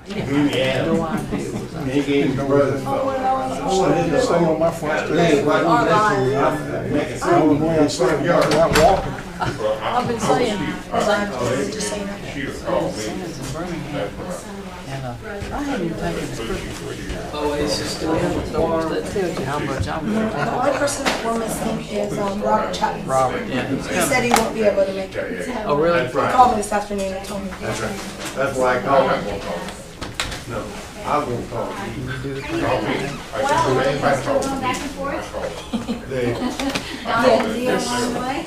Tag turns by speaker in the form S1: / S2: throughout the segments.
S1: Yeah.
S2: No idea.
S1: He gave his brother some.
S3: Oh,
S4: I did the same on my front street.
S1: Hey, why don't you
S3: Online.
S1: let
S4: The only way I started out walking.
S3: I've been saying, as I just saying.
S2: Santa's in Birmingham. And I hadn't even taken the script.
S5: Oh, it's just
S2: So that tells you how much I'm going
S3: The only person that we're missing is Robert Chapman.
S2: Robert, yeah. He's
S3: He said he won't be able to make it.
S2: Oh, really?
S1: That's
S3: He
S1: right.
S3: called me this afternoon and told me.
S1: That's right. That's why I called him. No, I won't call you.
S2: You do the thing.
S6: Well, we're still going back and forth.
S3: Yeah.
S6: Along the way.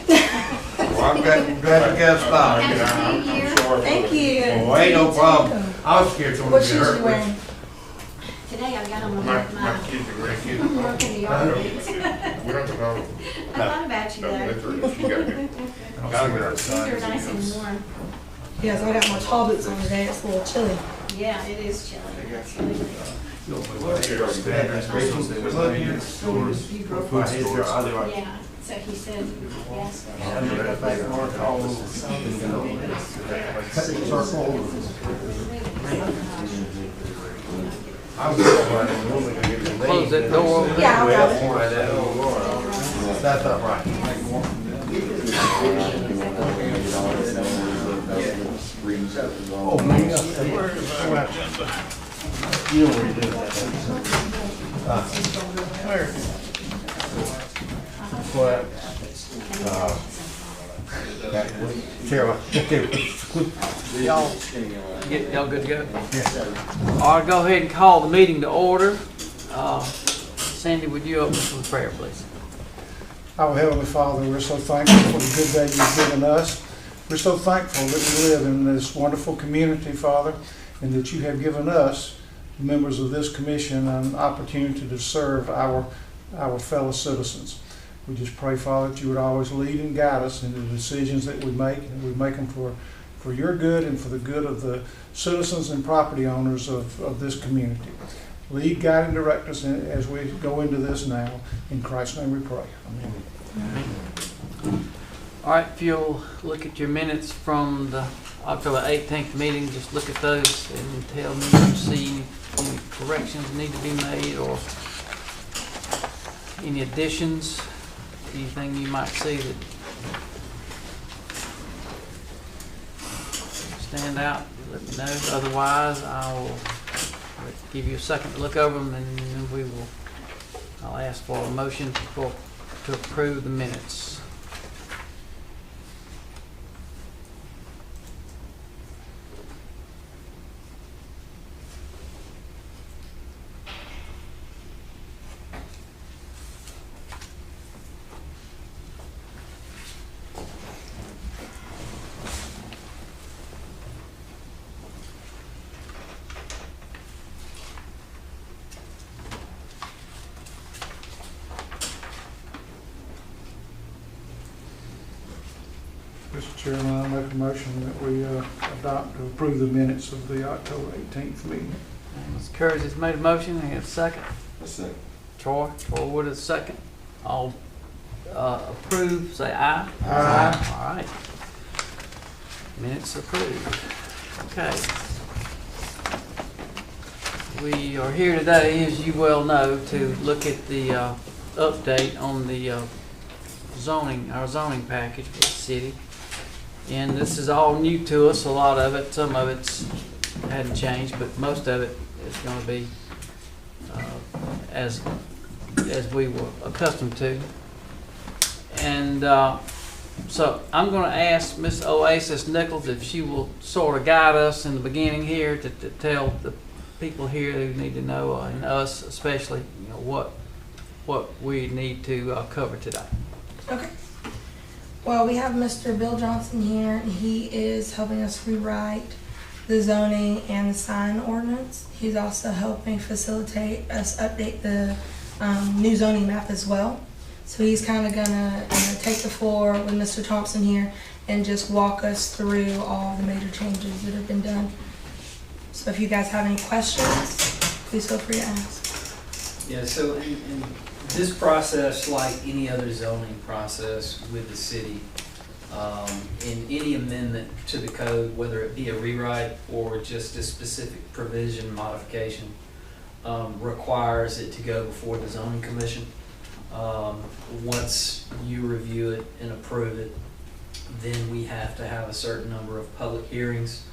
S1: Well, I'm glad you got stopped.
S6: Happy New Year.
S3: Thank you.
S1: Well, ain't no problem. I was scared someone
S3: What
S1: would get
S3: shoes you
S1: hurt.
S3: wearing?
S6: Today I've got on my
S1: My kids are great kids.
S6: work in the yard.
S7: We don't know.
S6: I thought about you though.
S7: She got it.
S1: Gotta get
S6: These are nice and warm.
S3: Yes, I got my tall boots on today. It's a little chilly.
S6: Yeah, it is chilly. That's really good. Yeah, so he said, yes.
S2: Close that door over there.
S3: Yeah, I'll grab it.
S1: That's not right. Oh, man. You know where you do that. What? Carol.
S2: Y'all good to go? All right, go ahead and call the meeting to order. Sandy, would you open us with prayer, please?
S4: Our Heavenly Father, we're so thankful for the good day you've given us. We're so thankful that we live in this wonderful community, Father, and that you have given us, members of this commission, an opportunity to serve our fellow citizens. We just pray, Father, that you would always lead and guide us in the decisions that we make, and we make them for your good and for the good of the citizens and property owners of this community. Lead, guide, and direct us as we go into this now. In Christ's name we pray. Amen.
S2: All right, if you'll look at your minutes from the October 18th meeting, just look at those and tell me if you see any corrections need to be made or any additions, anything you might see that stand out, let me know. Otherwise, I'll give you a second to look over them and then I'll ask for a motion to approve the minutes.
S4: Mr. Chairman, I make a motion that we adopt to approve the minutes of the October 18th meeting.
S2: Mr. Curtis has made a motion. I have a second.
S1: A second.
S2: Troy Wood is second. All approve, say aye.
S4: Aye.
S2: All right. Minutes approved. Okay. We are here today, as you well know, to look at the update on the zoning, our zoning package for the city. And this is all new to us, a lot of it. Some of it's hadn't changed, but most of it is going to be as we were accustomed to. And so I'm going to ask Miss Oasis Nichols if she will sort of guide us in the beginning here to tell the people here who need to know, and us especially, what we need to cover today.
S3: Okay. Well, we have Mr. Bill Johnson here, and he is helping us rewrite the zoning and the sign ordinance. He's also helping facilitate us update the new zoning map as well. So he's kind of gonna take the floor with Mr. Thompson here and just walk us through all the major changes that have been done. So if you guys have any questions, please feel free to ask.
S5: Yeah, so in this process, like any other zoning process with the city,
S2: in any amendment to the code, whether it be a rewrite or just a specific provision modification, requires it to go before the zoning commission. Once you review it and approve it, then we have to have a certain number of public hearings,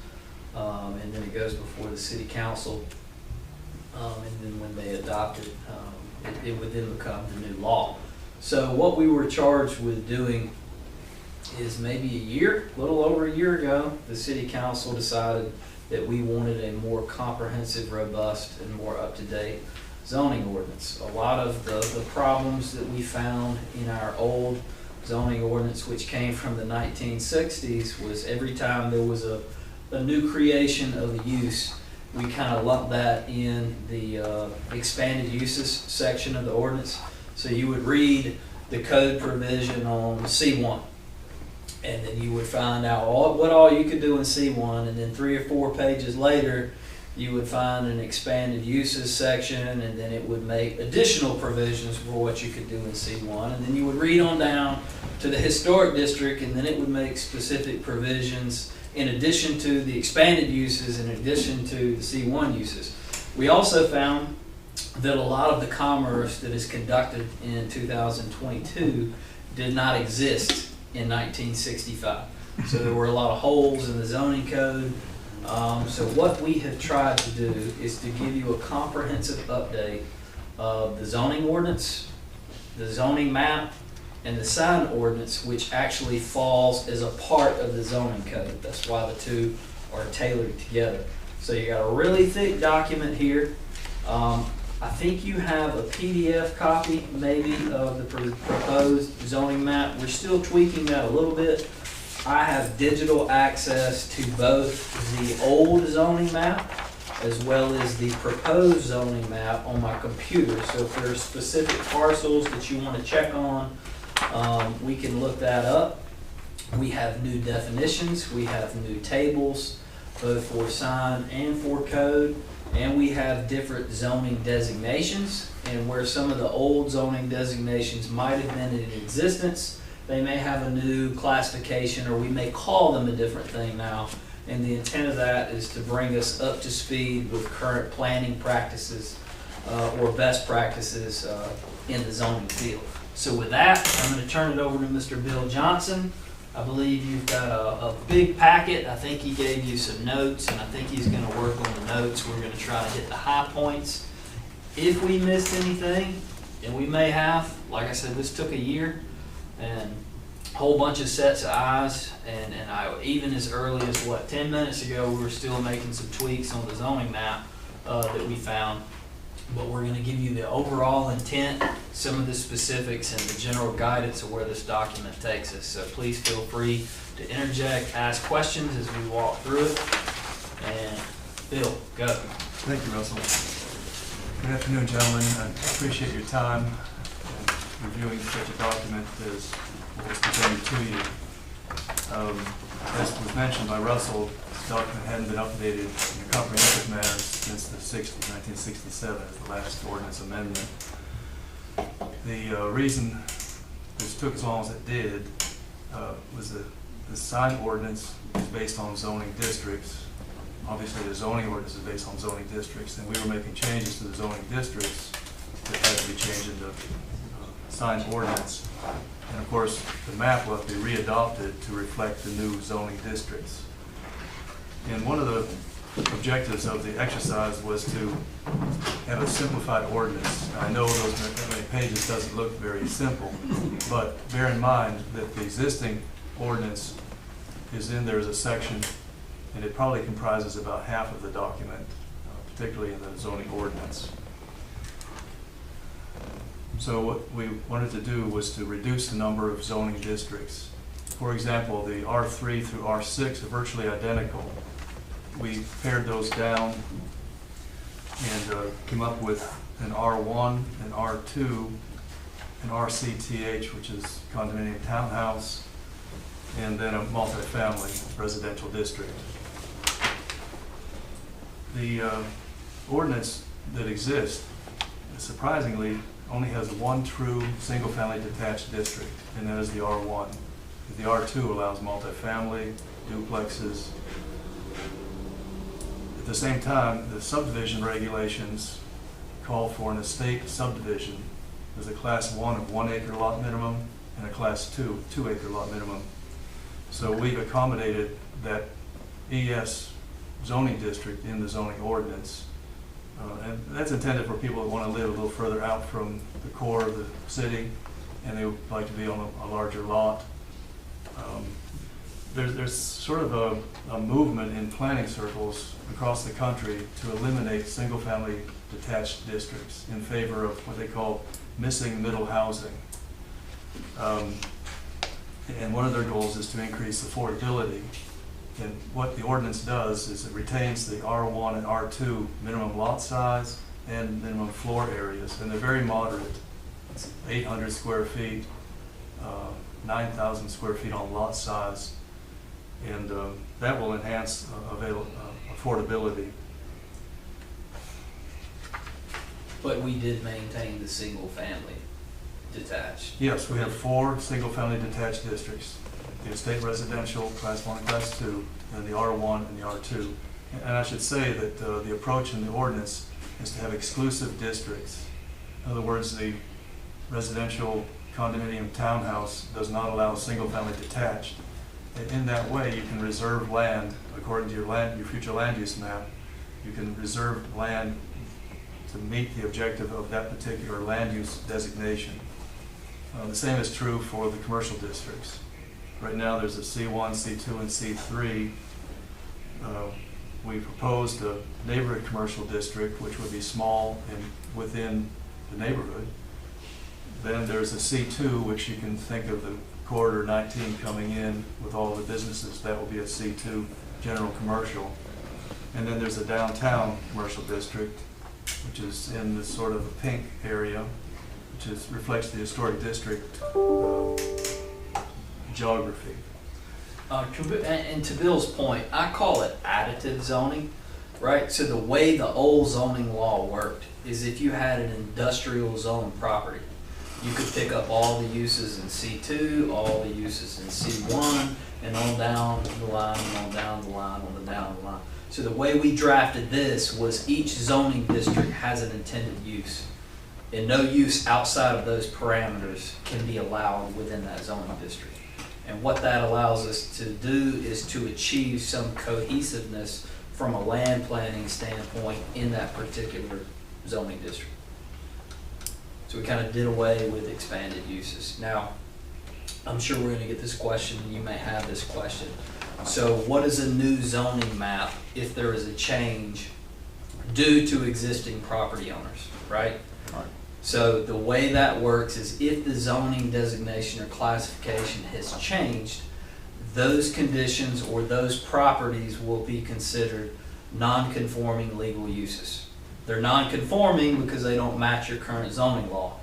S2: and then it goes before the city council, and then when they adopt it, it would then become the new law. So what we were charged with doing is maybe a little over a year ago, the city council decided that we wanted a more comprehensive, robust, and more up-to-date zoning ordinance. A lot of the problems that we found in our old zoning ordinance, which came from the 1960s, was every time there was a new creation of a use, we kind of lumped that in the expanded uses section of the ordinance. So you would read the code provision on C1, and then you would find out what all you could do in C1, and then 3 or 4 pages later, you would find an expanded uses section, and then it would make additional provisions for what you could do in C1, and then you would read on down to the historic district, and then it would make specific provisions in addition to the expanded uses, in addition to the C1 uses. We also found that a lot of the commerce that is conducted in 2022 did not exist in 1965. So there were a lot of holes in the zoning code. So what we have tried to do is to give you a comprehensive update of the zoning ordinance, the zoning map, and the sign ordinance, which actually falls as a part of the zoning code. That's why the two are tailored together. So you got a really thick document here. I think you have a PDF copy maybe of the proposed zoning map. We're still tweaking that a little bit. I have digital access to both the old zoning map as well as the proposed zoning map on my computer. So if there's specific parcels that you want to check on, we can look that up. We have new definitions, we have new tables, both for sign and for code, and we have different zoning designations, and where some of the old zoning designations might have been in existence, they may have a new classification, or we may call them a different thing now. And the intent of that is to bring us up to speed with current planning practices or best practices in the zoning field. So with that, I'm going to turn it over to Mr. Bill Johnson. I believe you've got a big packet. I think he gave you some notes, and I think he's going to work on the notes. We're going to try to hit the high points. If we missed anything, and we may have, like I said, this took a year and a whole bunch of sets of eyes, and even as early as 10 minutes ago, we were still making some tweaks on the zoning map that we found. But we're going to give you the overall intent, some of the specifics, and the general guidance of where this document takes us. So please feel free to interject, ask questions as we walk through it. And Bill, go.
S5: Thank you, Russell. Good afternoon, gentlemen. I appreciate your time in reviewing such a document as what was presented to you. As was mentioned by Russell, this document hadn't been updated in a comprehensive manner since the 1967 as the last ordinance amendment. The reason this took as long as it did was that the sign ordinance is based on zoning districts. Obviously, the zoning ordinance is based on zoning districts, and we were making changes to the zoning districts that had to be changed in the sign ordinance. And of course, the map will have to be readopted to reflect the new zoning districts. And one of the objectives of the exercise was to have a simplified ordinance. I know that many pages doesn't look very simple, but bear in mind that the existing ordinance is in there as a section, and it probably comprises about half of the document, particularly in the zoning ordinance. So what we wanted to do was to reduce the number of zoning districts. For example, the R3 through R6 are virtually identical. We pared those down and came up with an R1, an R2, an RCTH, which is condominium townhouse, and then a multifamily residential district. The ordinance that exists, surprisingly, only has one true single-family detached district, and that is the R1. The R2 allows multifamily, duplexes. At the same time, the subdivision regulations call for an estate subdivision. There's a class 1 of 1 acre lot minimum and a class 2 2 acre lot minimum. So we've accommodated that ES zoning district in the zoning ordinance. And that's intended for people that want to live a little further out from the core of the city and they would like to be on a larger lot. There's sort of a movement in planning circles across the country to eliminate single-family detached districts in favor of what they call missing middle housing. And one of their goals is to increase affordability. And what the ordinance does is it retains the R1 and R2 minimum lot size and minimum floor areas, and they're very moderate. It's 800 square feet, 9,000 square feet on lot size, and that will enhance affordability.
S8: But we did maintain the single family detached.
S5: Yes, we have 4 single-family detached districts. The estate residential, class 1 and class 2, and the R1 and the R2. And I should say that the approach in the ordinance is to have exclusive districts. In other words, the residential condominium townhouse does not allow single-family detached. In that way, you can reserve land according to your future land use map. You can reserve land to meet the objective of that particular land use designation. The same is true for the commercial districts. Right now, there's a C1, C2, and C3. We proposed a neighborhood commercial district, which would be small and within the neighborhood. Then there's a C2, which you can think of the corridor 19 coming in with all the businesses. That will be a C2 general commercial. And then there's a downtown commercial district, which is in this sort of a pink area, which reflects the historic district geography.
S8: And to Bill's point, I call it additive zoning, right? So the way the old zoning law worked is if you had an industrial zone property, you could pick up all the uses in C2, all the uses in C1, and on down the line, and on down the line, on the down the line. So the way we drafted this was each zoning district has an intended use, and no use outside of those parameters can be allowed within that zoning district. And what that allows us to do is to achieve some cohesiveness from a land planning standpoint in that particular zoning district. So we kind of did away with expanded uses. Now, I'm sure we're going to get this question, and you may have this question. So what is a new zoning map if there is a change due to existing property owners, right?
S4: Right.
S8: So the way that works is if the zoning designation or classification has changed, those conditions or those properties will be considered non-conforming legal uses. They're non-conforming because they don't match your current zoning law.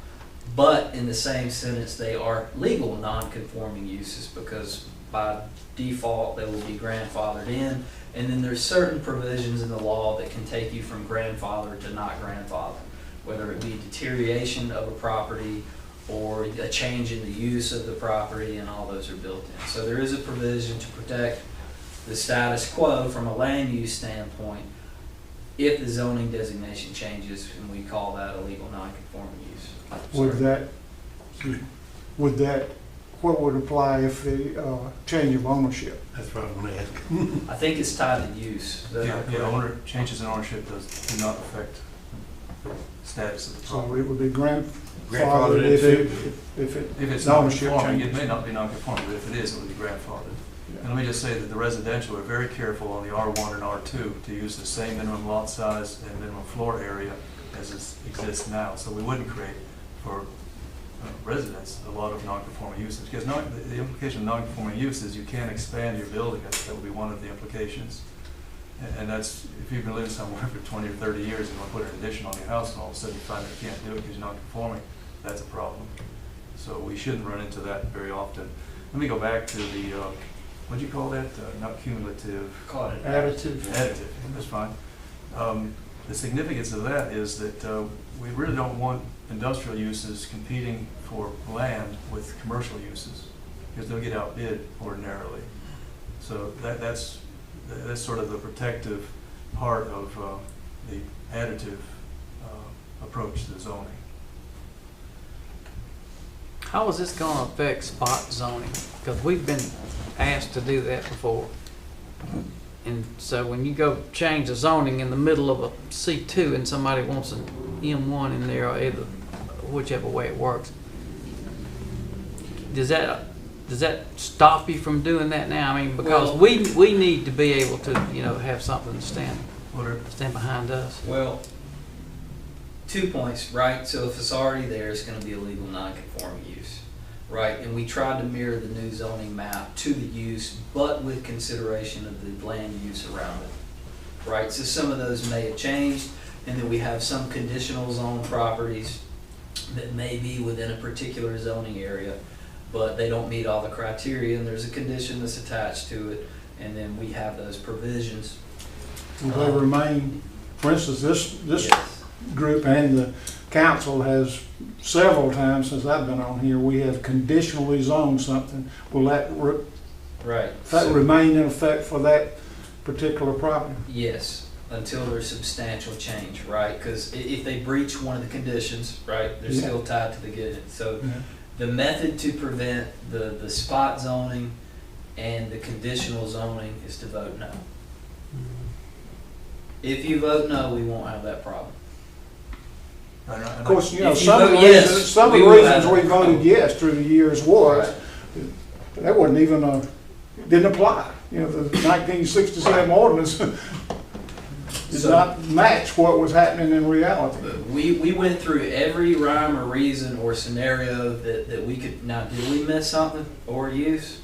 S8: But in the same sentence, they are legal non-conforming uses because by default, they will be grandfathered in. And then there's certain provisions in the law that can take you from grandfather to not grandfather, whether it be deterioration of a property or a change in the use of the property, and all those are built in. So there is a provision to protect the status quo from a land use standpoint if the zoning designation changes, and we call that a legal non-conforming use.
S4: Would that, what would apply if the change of ownership?
S1: That's what I'm gonna ask.
S8: I think it's tied to use.
S5: Changes in ownership do not affect the status of the
S4: So
S5: property.
S4: it would be
S1: Grandfathered
S4: grandfathered if
S5: If it's
S4: ownership
S5: non-conforming, it
S4: changes.
S5: may not be non-conforming, but if it is, it would be grandfathered.
S4: Yeah.
S5: And let me just say that the residential are very careful on the R1 and R2 to use the same minimum lot size and minimum floor area as exists now. So we wouldn't create for residents a lot of non-conforming uses, because the implication of non-conforming use is you can't expand your building. That would be one of the implications. And that's, if you've been living somewhere for 20 or 30 years and you want to put an addition on your house and all of a sudden you find that you can't do it because you're non-conforming, that's a problem. So we shouldn't run into that very often. Let me go back to the, what do you call that? Not cumulative.
S8: Call it
S4: Additive.
S5: Additive, that's fine. The significance of that is that we really don't want industrial uses competing for land with commercial uses. because they'll get outbid ordinarily. So that's sort of the protective part of the additive approach to zoning.
S2: How is this gonna affect spot zoning? Because we've been asked to do that before. And so when you go change the zoning in the middle of a C2 and somebody wants an M1 in there, or either, whichever way it works, does that stop you from doing that now? I mean, because
S8: Well-
S2: we need to be able to, have something to stand behind us.
S8: Well, 2 points, right? So if it's already there, it's gonna be a legal non-conforming use, right? And we tried to mirror the new zoning map to the use, but with consideration of the land use around it, right? So some of those may have changed, and then we have some conditional zone properties that may be within a particular zoning area, but they don't meet all the criteria, and there's a condition that's attached to it, and then we have those provisions.
S4: Will they remain, for instance, this
S8: Yes.
S4: group and the council has several times since I've been on here, we have conditionally zoned something. Will that
S8: Right.
S4: remain in effect for that particular property?
S8: Yes, until there's substantial change, right? Because if they breach one of the conditions, right, they're
S4: Yeah.
S8: still tied to the good. So
S4: Yeah.
S8: the method to prevent the spot zoning and the conditional zoning is to vote no. If you vote no, we won't have that problem.
S4: Of course,
S8: If you
S4: some of the
S8: vote yes,
S4: reasons, some of
S8: we
S4: the
S8: will
S4: reasons
S8: have
S4: we
S8: it.
S4: voted yes through the years was,
S8: Right.
S4: that wasn't even didn't apply. The 1967 ordinance did
S8: So-
S4: not match what was happening in reality.
S8: We went through every rhyme or reason or scenario that we could. Now, did we miss something or use?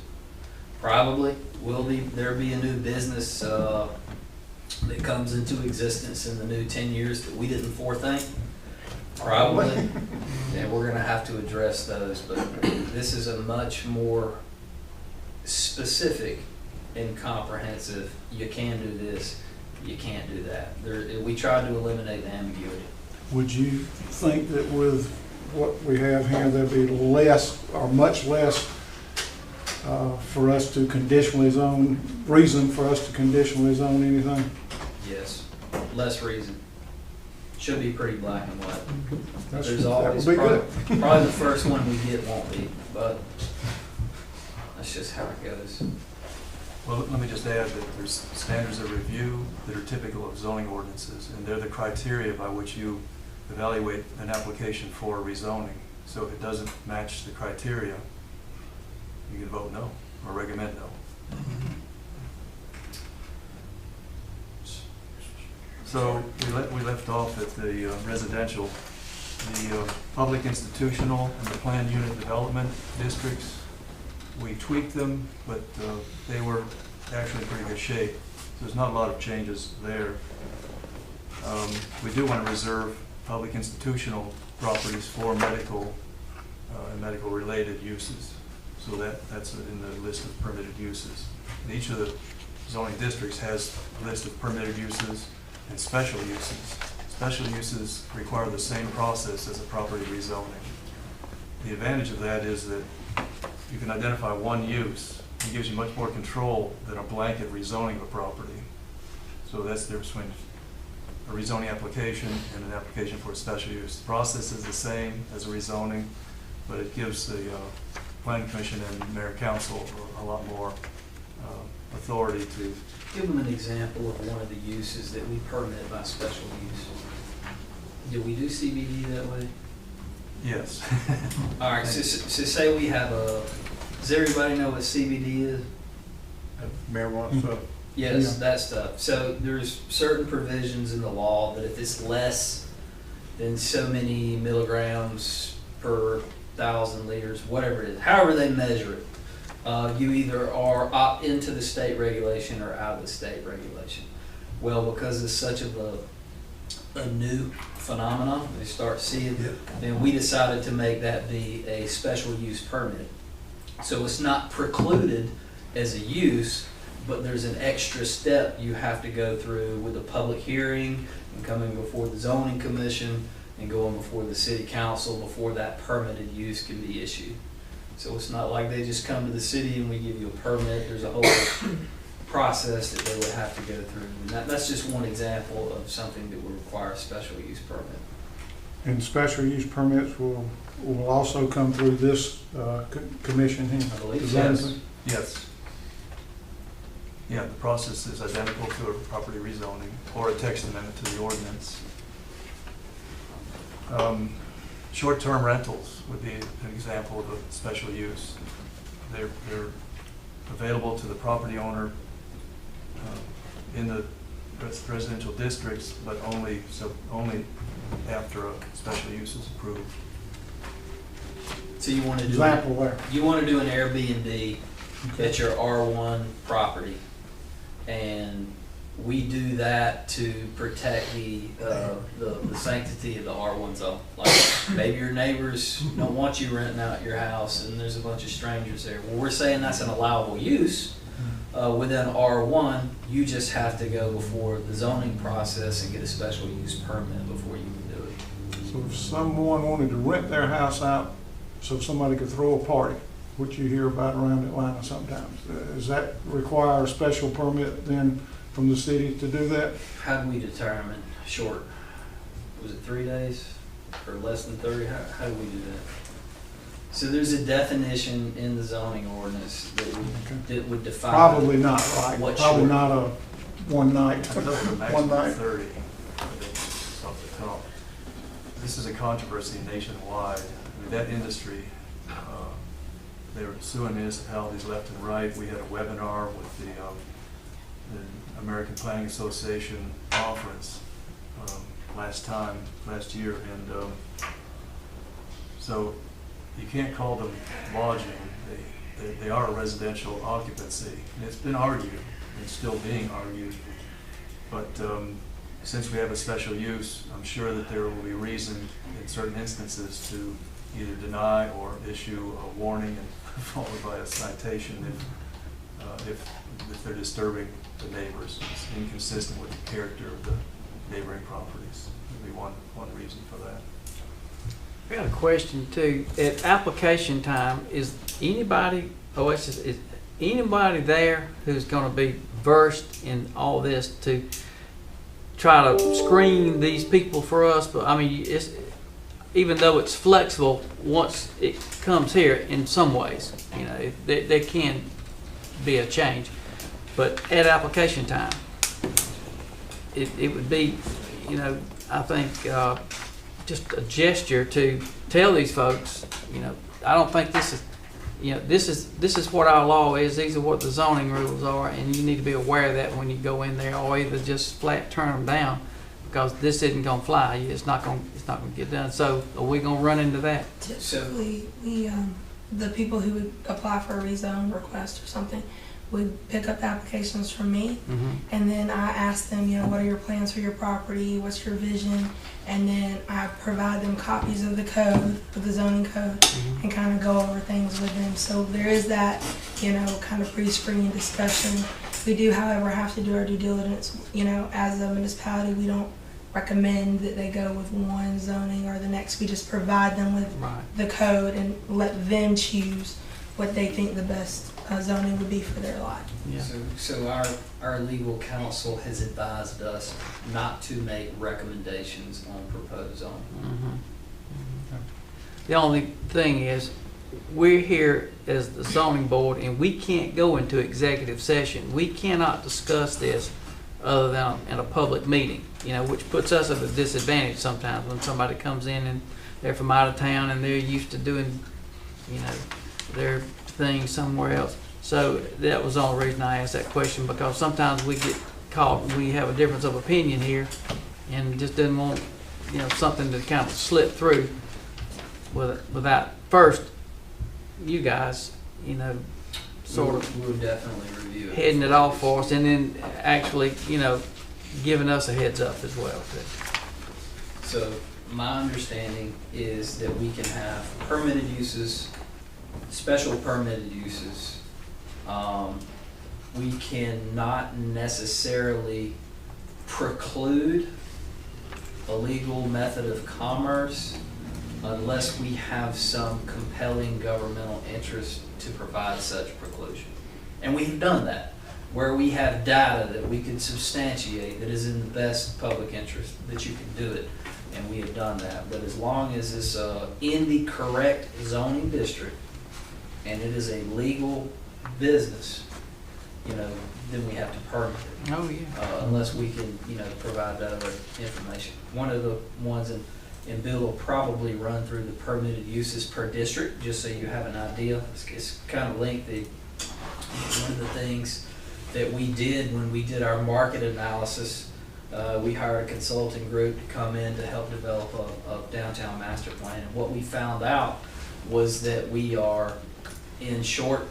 S8: Probably. Will there be a new business that comes into existence in the new 10 years that we didn't forethink? Probably. And we're gonna have to address those, but this is a much more specific and comprehensive, you can do this, you can't do that. We tried to eliminate the ambiguity.
S4: Would you think that with what we have here, there'd be less or much less for us to conditionally zone, reason for us to conditionally zone anything?
S8: Yes, less reason. Should be pretty black and white. There's
S4: That
S8: always
S4: would be good.
S8: probably the first one we get won't be, but that's just how it goes.
S5: Well, let me just add that there's standards of review that are typical of zoning ordinances, and they're the criteria by which you evaluate an application for rezoning. So if it doesn't match the criteria, you can vote no or recommend no. So we left off at the residential, the public institutional and the planned unit development districts. We tweaked them, but they were actually in pretty good shape. There's not a lot of changes there. We do want to reserve public institutional properties for medical and medical-related uses. So that's in the list of permitted uses. And each of the zoning districts has a list of permitted uses and special uses. Special uses require the same process as a property rezoning. The advantage of that is that you can identify one use. It gives you much more control than a blanket rezoning of a property. So that's the difference between a rezoning application and an application for a special use. The process is the same as a rezoning, but it gives the Planning Commission and Mayor Council a lot more authority to.
S8: Give them an example of one of the uses that we permit by special use. Do we do CBD that way?
S5: Yes.
S8: All right, so say we have does everybody know what CBD is?
S1: Marijuana stuff.
S8: Yes,
S4: Yeah.
S8: that stuff. So there's certain provisions in the law that if it's less than so many milligrams per 1,000 liters, whatever it is, however they measure it, you either are opt into the state regulation or out of the state regulation. Well, because it's such of a new phenomenon, they start seeing, then we decided to make that be a special use permit. So it's not precluded as a use, but there's an extra step you have to go through with a public hearing and coming before the zoning commission and going before the city council before that permitted use can be issued. So it's not like they just come to the city and we give you a permit. There's a whole process that they would have to go through. And that's just one example of something that would require a special use permit.
S4: And special use permits will also come through this commission here.
S8: I believe
S4: Is
S8: so.
S4: that
S5: Yes.
S4: it?
S5: Yes. Yeah, the process is identical to a property rezoning or a text amendment to the ordinance. Short-term rentals would be an example of a special use. They're available to the property owner in the residential districts, but only after a special use is approved.
S8: So you want to do
S4: Example where?
S8: you want to do an Airbnb at your R1 property, and we do that to protect the sanctity of the R1 zone. Like maybe your neighbors don't want you renting out your house, and there's a bunch of strangers there. Well, we're saying that's an allowable use within R1. You just have to go before the zoning process and get a special use permit before you can do it.
S4: So if someone wanted to rent their house out so somebody could throw a party, which you hear about around Atlanta sometimes, does that require a special permit then from the city to do that?
S8: How do we determine short? Was it 3 days or less than 30? How do we do that? So there's a definition in the zoning ordinance that would define.
S4: Probably not, right?
S8: What
S4: Probably
S8: short?
S4: not a one night.
S5: I know the
S4: One
S5: maximum
S4: night.
S5: 30, I think, off the top. This is a controversy nationwide. I mean, that industry, they were suing municipalities left and right. We had a webinar with the American Planning Association conference last year, and so you can't call them lodging. They are a residential occupancy, and it's been argued, and still being argued. But since we have a special use, I'm sure that there will be reason in certain instances to either deny or issue a warning and followed by a citation if they're disturbing the neighbors. It's inconsistent with the character of the neighboring properties. Would be one reason for that.
S2: I got a question too. At application time, is anybody there who's going to be versed in all this to try to screen these people for us? But I mean, even though it's flexible, once it comes here, in some ways, you know, there can be a change. But at application time, it would be, you know, I think just a gesture to tell these folks, you know, I don't think this is, you know, this is what our law is. These are what the zoning rules are, and you need to be aware of that when you go in there, or either just flat turn them down, because this isn't gonna fly. It's not gonna get done. So are we gonna run into that?
S3: Typically, we, the people who would apply for a rezone request or something would pick up applications from me, and then I ask them, you know, what are your plans for your property, what's your vision, and then I provide them copies of the code, of the zoning code, and kind of go over things with them. So there is that, you know, kind of pre-screening discussion. We do, however, have to do our due diligence. You know, as a municipality, we don't recommend that they go with one zoning or the next. We just provide them with the code and let them choose what they think the best zoning would be for their lot.
S2: Yeah.
S8: So our legal counsel has advised us not to make recommendations on proposed zoning.
S2: The only thing is, we're here as the zoning board, and we can't go into executive session. We cannot discuss this other than in a public meeting, you know, which puts us at a disadvantage sometimes when somebody comes in and they're from out of town and they're used to doing, you know, their thing somewhere else. So that was the only reason I asked that question, because sometimes we get caught and we have a difference of opinion here and just didn't want, you know, something to kind of slip through without first you guys, you know, sort of
S8: We'll definitely review it.
S2: heading it off for us, and then actually, you know, giving us a heads up as well too.
S8: So my understanding is that we can have permitted uses, special permitted uses. We cannot necessarily preclude a legal method of commerce, unless we have some compelling governmental interest to provide such preclusion. And we've done that, where we have data that we can substantiate that is in the best public interest, that you can do it, and we have done that. But as long as it's in the correct zoning district, and it is a legal business, you know, then we have to permit it.
S2: Oh, yeah.
S8: Unless we can, you know, provide that other information. One of the ones in Bill will probably run through the permitted uses per district, just so you have an idea. It's kind of lengthy. One of the things that we did when we did our market analysis, we hired a consulting group to come in to help develop a downtown master plan. And what we found out was that we are in short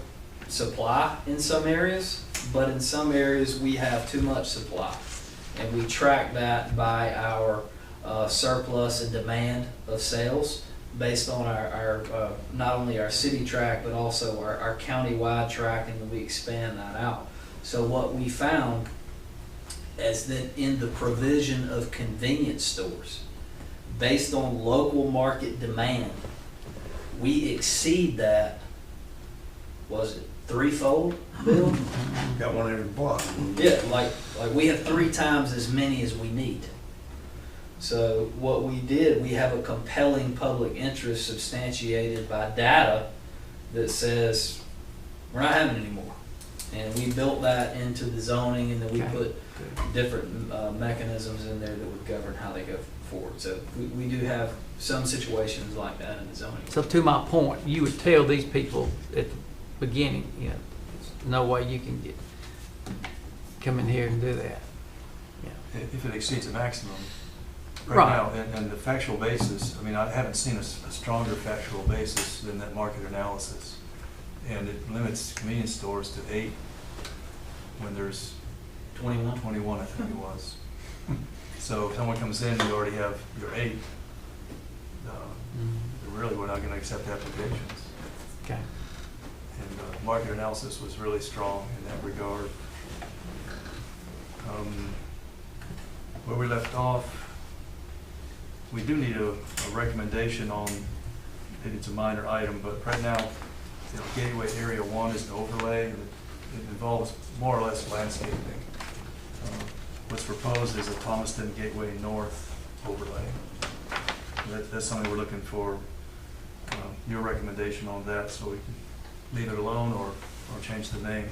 S8: supply in some areas, but in some areas we have too much supply. And we track that by our surplus and demand of sales based on our not only our city tract, but also our county-wide tract, and we expand that out. So what we found is that in the provision of convenience stores, based on local market demand, we exceed that, was it threefold, Bill?
S1: Got one every block.
S8: Yeah, like we have 3 times as many as we need. So what we did, we have a compelling public interest substantiated by data that says we're not having it anymore. And we built that into the zoning, and then we put different mechanisms in there that would govern how they go forward. So we do have some situations like that in the zoning.
S2: So to my point, you would tell these people at the beginning, you know, there's no way you can come in here and do that.
S5: If it exceeds a maximum.
S2: Right.
S5: Right now, and the factual basis, I mean, I haven't seen a stronger factual basis than that market analysis. And it limits convenience stores to 8 when there's 21, I think it was. So if someone comes in, you already have your 8. Really, we're not going to accept applications.
S2: Okay.
S5: And market analysis was really strong in that regard. Where we left off, we do need a recommendation on, maybe it's a minor item, but right now, you know, Gateway Area 1 is an overlay, and it involves more or less landscaping. What's proposed is a Thomaston Gateway North overlay. That's something we're looking for your recommendation on that, so we can leave it alone or change the name.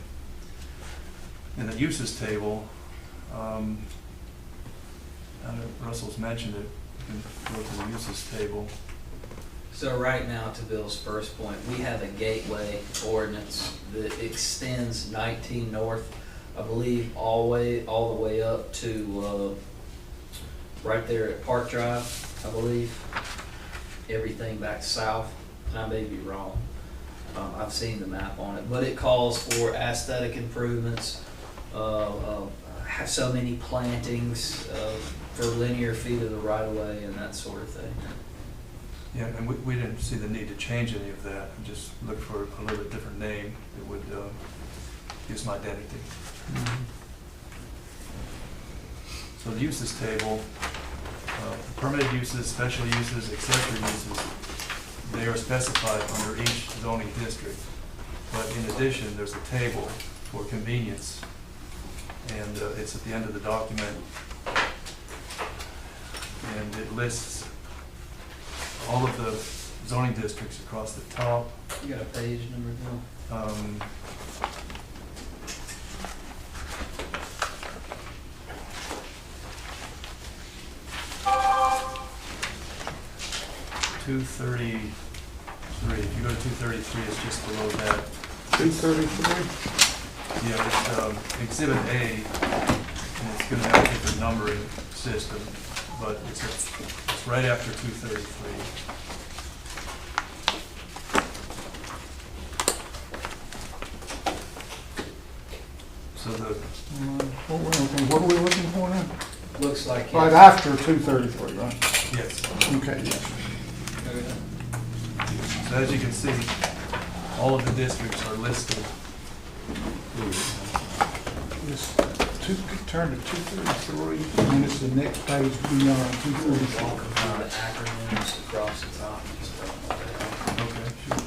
S5: In the uses table, I know Russell's mentioned it. You can go to the uses table.
S8: So right now, to Bill's first point, we have a gateway ordinance that extends 19 north, I believe, all the way up to right there at Park Drive, I believe. Everything back south. I may be wrong. I've seen the map on it, but it calls for aesthetic improvements, have so many plantings for linear feet of the right of way and that sort of thing.
S5: Yeah, and we didn't see the need to change any of that. We just looked for a little bit different name that would give some identity. So the uses table, permitted uses, special uses, accessory uses, they are specified under each zoning district. But in addition, there's a table for convenience, and it's at the end of the document, and it lists all of the zoning districts across the top.
S8: You got a page number, Bill?
S5: 233. If you go to 233, it's just below that.
S4: 233?
S5: Yeah, it's Exhibit A, and it's going to have a different numbering system, but it's right after 233. So
S4: What are we looking for now?
S8: Looks like
S4: Right after 233, right?
S5: yes.
S4: Okay, yes.
S5: So as you can see, all of the districts are listed.
S4: Turn to 233, and it's the next page beyond 233.
S8: all combined acronyms. across the top. Just throw it
S5: Okay, sure.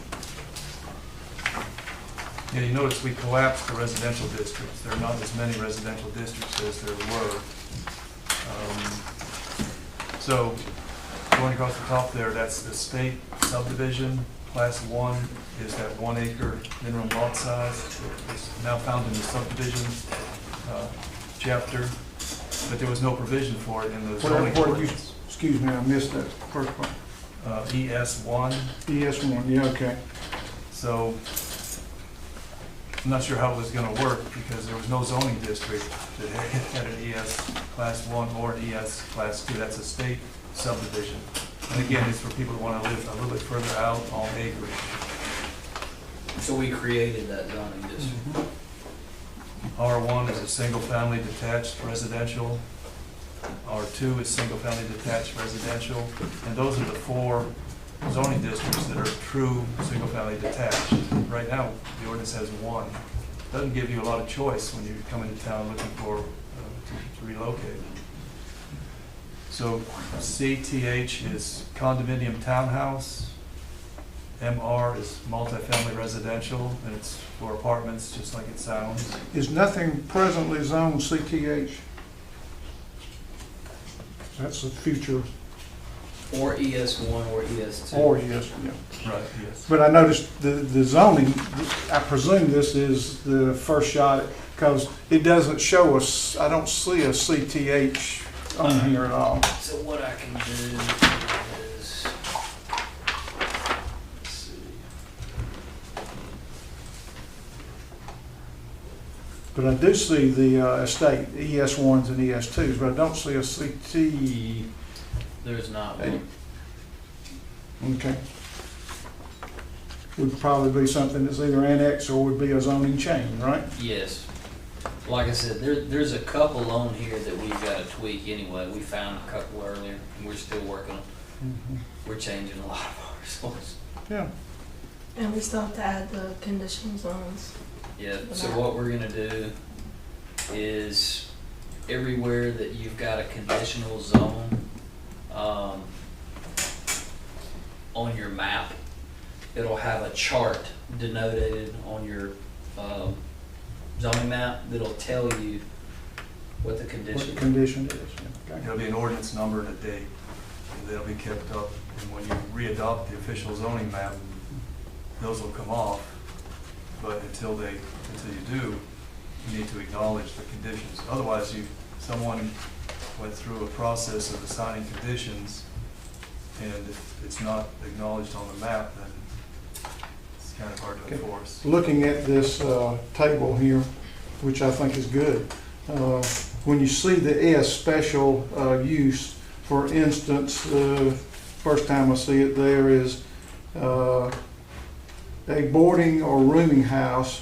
S5: Yeah, you notice we collapsed the residential districts. There are not as many residential districts as there were. So, going across the top there, that's the state subdivision. Class 1 is that 1 acre minimum lot size. It's now found in the subdivision chapter, but there was no provision for it in the zoning
S4: Where do you,
S5: ordinance.
S4: excuse me, I missed that first part.
S5: ES1.
S4: ES1, yeah, okay.
S5: So, I'm not sure how it was gonna work, because there was no zoning district that had an ES Class 1 or an ES Class 2. That's a state subdivision. And again, it's for people who wanna live a little bit further out on acreage.
S8: So we created that zoning district.
S5: R1 is a single-family detached residential. R2 is single-family detached residential. And those are the 4 zoning districts that are true single-family detached. Right now, the ordinance has 1. Doesn't give you a lot of choice when you come into town looking for, to relocate. So CTH is condominium townhouse. MR is multifamily residential, and it's for apartments, just like it sounds.
S4: Is nothing presently zoned CTH? That's the future,
S8: Or ES1 or ES2.
S4: or yes, yeah.
S5: Right, yes.
S4: But I noticed the zoning, I presume this is the first shot, because it doesn't show us, I don't see a CTH on here at all.
S8: So what I can do is, let's see.
S4: But I do see the estate, ES1s and ES2s, but I don't see a CT.
S8: There's not one.
S4: Okay. Would probably be something that's either annexed or would be a zoning change, right?
S8: Yes. Like I said, there's a couple on here that we've got to tweak anyway. We found a couple earlier, and we're still working on. We're changing a lot of our sources.
S4: Yeah.
S3: And we still have to add the conditional zones.
S8: Yeah, so what we're gonna do is everywhere that you've got a conditional zone, on your map, it'll have a chart denoted on your, zoning map that'll tell you what the
S4: What
S8: condition
S4: the
S8: is.
S4: condition is. Okay.
S5: There'll be an ordinance number and a date, and they'll be kept up. And when you re-adopt the official zoning map, those will come off. But until you do, you need to acknowledge the conditions. Otherwise, someone went through a process of assigning conditions, and if it's not acknowledged on the map, then it's kind of hard to
S4: Okay.
S5: enforce.
S4: Looking at this table here, which I think is good, when you see the S special use, for instance, first time I see it there is a boarding or rooming house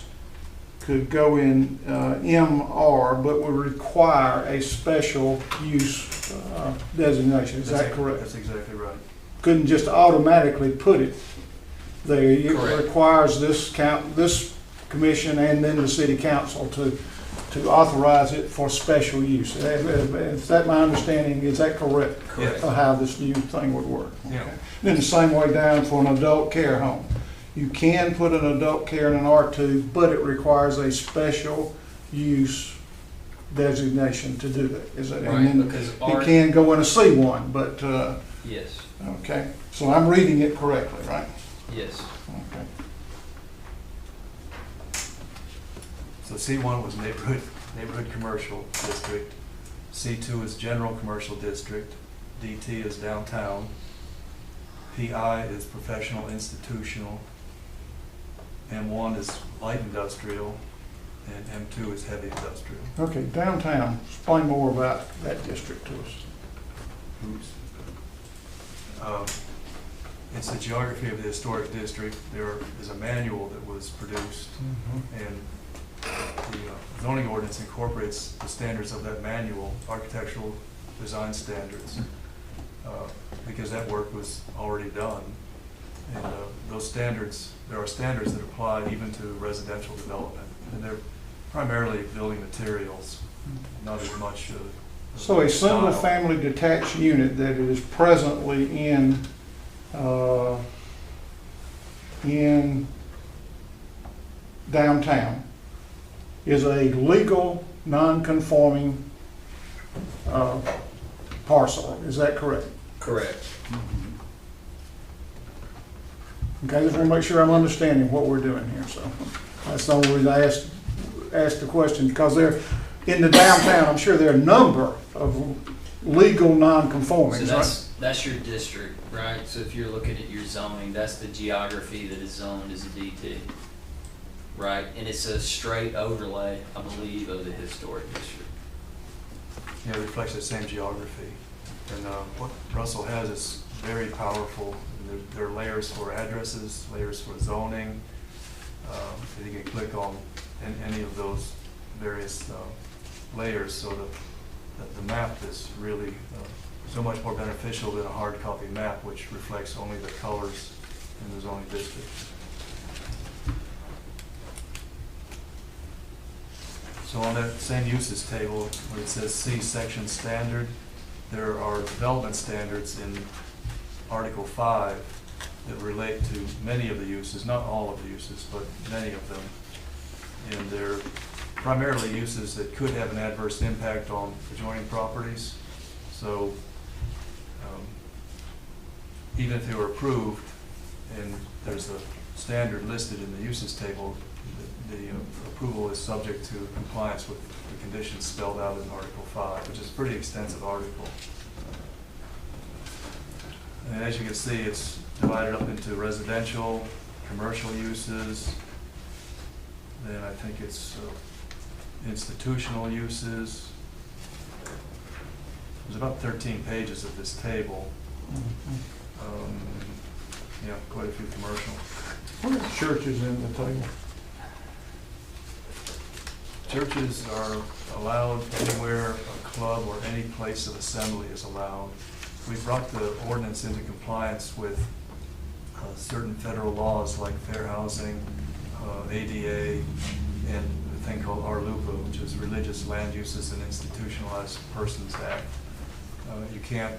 S4: could go in MR, but would require a special use designation. Is that correct?
S5: That's exactly right.
S4: Couldn't just automatically put it there. It
S8: Correct.
S4: requires this commission and then the city council to authorize it for special use. Is that my understanding? Is that correct?
S8: Correct.
S4: Of how this new thing would work?
S5: Yeah.
S4: Okay. Then the same way down for an adult care home. You can put an adult care in an R2, but it requires a special use designation to do that. Is that?
S8: Right,
S4: And then
S8: because
S4: it can go in a C1, but,
S8: yes,
S4: okay. So I'm reading it correctly, right?
S8: yes.
S4: Okay.
S5: So C1 was neighborhood commercial district. C2 is general commercial district. DT is downtown. PI is professional institutional. M1 is light industrial, and M2 is heavy industrial.
S4: Okay, downtown, explain more about that district to us.
S5: Oops. It's the geography of the historic district. There is a manual that was produced, and the zoning ordinance incorporates the standards of that manual, architectural design standards, because that work was already done. And those standards, there are standards that apply even to residential development, and they're primarily building materials, not as much
S4: So a
S5: style.
S4: single-family detached unit that is presently in in downtown is a legal, non-conforming parcel. Is that correct?
S8: Correct.
S4: Okay, I just want to make sure I'm understanding what we're doing here, so that's the only reason I asked the question, because they're, in the downtown, I'm sure there are a number of legal
S8: So
S4: non-conformings, right?
S8: that's your district, right? So if you're looking at your zoning, that's the geography that is zoned as a D2, right? And it's a straight overlay, I believe, of the historic district.
S5: Yeah, it reflects the same geography. And what Russell has is very powerful. There are layers for addresses, layers for zoning. And you can click on any of those various layers, so the map is really so much more beneficial than a hard copy map, which reflects only the colors in the zoning district. So on that same uses table, where it says C section standard, there are development standards in Article 5 that relate to many of the uses, not all of the uses, but many of them. And they're primarily uses that could have an adverse impact on adjoining properties. So even if they were approved and there's a standard listed in the uses table, the approval is subject to compliance with the conditions spelled out in Article 5, which is a pretty extensive article. And as you can see, it's divided up into residential, commercial uses, then I think it's institutional uses. There's about 13 pages of this table. Yeah, quite a few commercial.
S4: What are churches in the table?
S5: Churches are allowed anywhere a club or any place of assembly is allowed. We brought the ordinance into compliance with certain federal laws like fair housing, ADA, and a thing called RLUPA, which is Religious Land Uses and Institutionalized Persons Act. You can't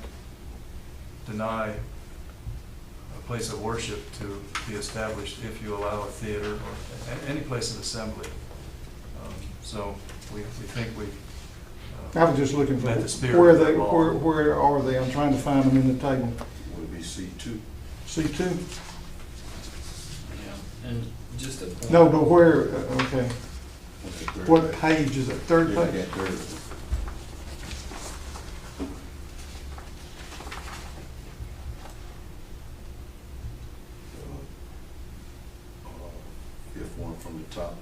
S5: deny a place of worship to be established if you allow a theater or any place of assembly. So we think we've
S4: I was just looking for
S5: met the spirit
S4: where
S5: of
S4: they,
S5: that law.
S4: where are they? I'm trying to find them in the table.
S7: Would be C2.
S4: C2?
S8: Yeah. And just a point.
S4: No, but where, okay.
S7: That's the third
S4: What
S7: page.
S4: page is it? Third
S7: Yeah,
S4: page?
S7: yeah, third. Fifth one from the top.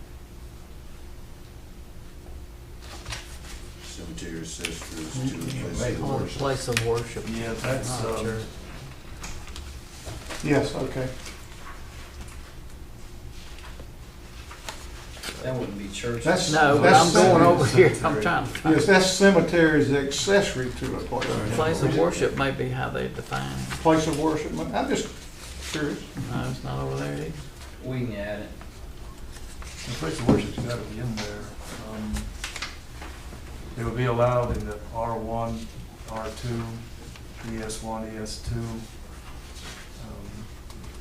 S7: Cemetery, ancestors, to the place of
S2: On the
S7: worship.
S2: place of worship.
S5: Yeah, that's,
S2: Not church.
S4: Yes, okay.
S8: That wouldn't be church.
S4: That's-
S2: No, but
S4: that's
S2: I'm going over
S4: cemetery.
S2: here, I'm trying to find.
S4: Yes, that's cemetery is accessory to a place.
S2: Place of worship may be how they define it.
S4: Place of worship, I'm just curious.
S2: No, it's not over there either.
S8: We can add it.
S5: the place of worship's got to be in there. They would be allowed in the R1, R2, ES1, ES2.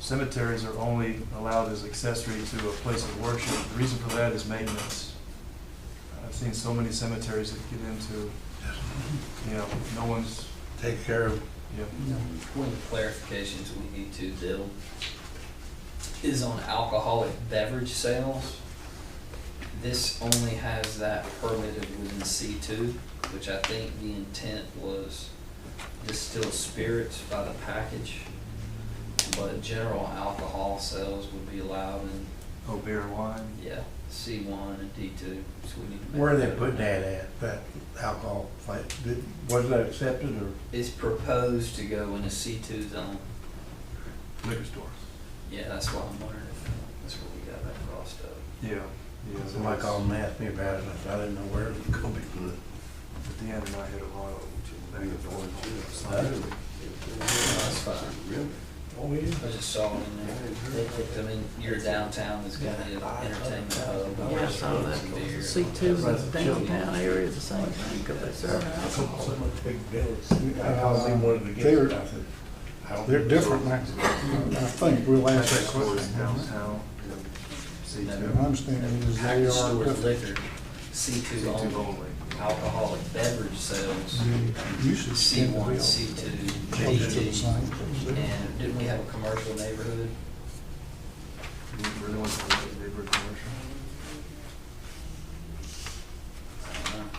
S5: Cemeteries are only allowed as accessory to a place of worship. The reason for that is maintenance. I've seen so many cemeteries that get into, no one's,
S1: Take care of.
S8: One of the clarifications we need to do is on alcoholic beverage sales. This only has that permitted within C2, which I think the intent was distilled spirits by the package. But general alcohol sales would be allowed in,
S5: beer and wine.
S8: yeah, C1 and D2, so we need to make.
S1: Where are they
S8: that
S1: putting
S8: note.
S1: that at, that alcohol, was that accepted or?
S8: It's proposed to go in a C2 zone.
S5: Liquor stores.
S8: Yeah, that's why I'm wondering if that's where we got that crossed up.
S5: Yeah.
S1: Somebody called and asked me about it, I said, I didn't know where it was gonna be put.
S5: At the end, and I hit a lot of back and forth.
S8: That's fine.
S1: Really? Oh, yeah.
S8: I just saw it in there. I mean, your downtown is gonna be an entertainment hub.
S2: Yeah, I saw that. C2 in the downtown area is the same thing, because they serve alcohol.
S1: So much big bills. I called him, wanted to get it, I said,
S4: They're different now. I think we'll ask that
S5: Stores
S4: question.
S5: downtown,
S4: My
S5: C2.
S4: understanding is they
S8: Package
S4: are
S8: stores,
S4: different.
S8: liquor, C2
S5: C2
S8: only,
S5: only.
S8: alcoholic beverage sales,
S4: The usage tend to
S8: C1,
S4: be
S8: C2,
S4: close to the
S8: GD,
S4: same.
S8: and didn't we have a commercial neighborhood?
S5: You really want to look at neighborhood commercial?
S8: I don't know.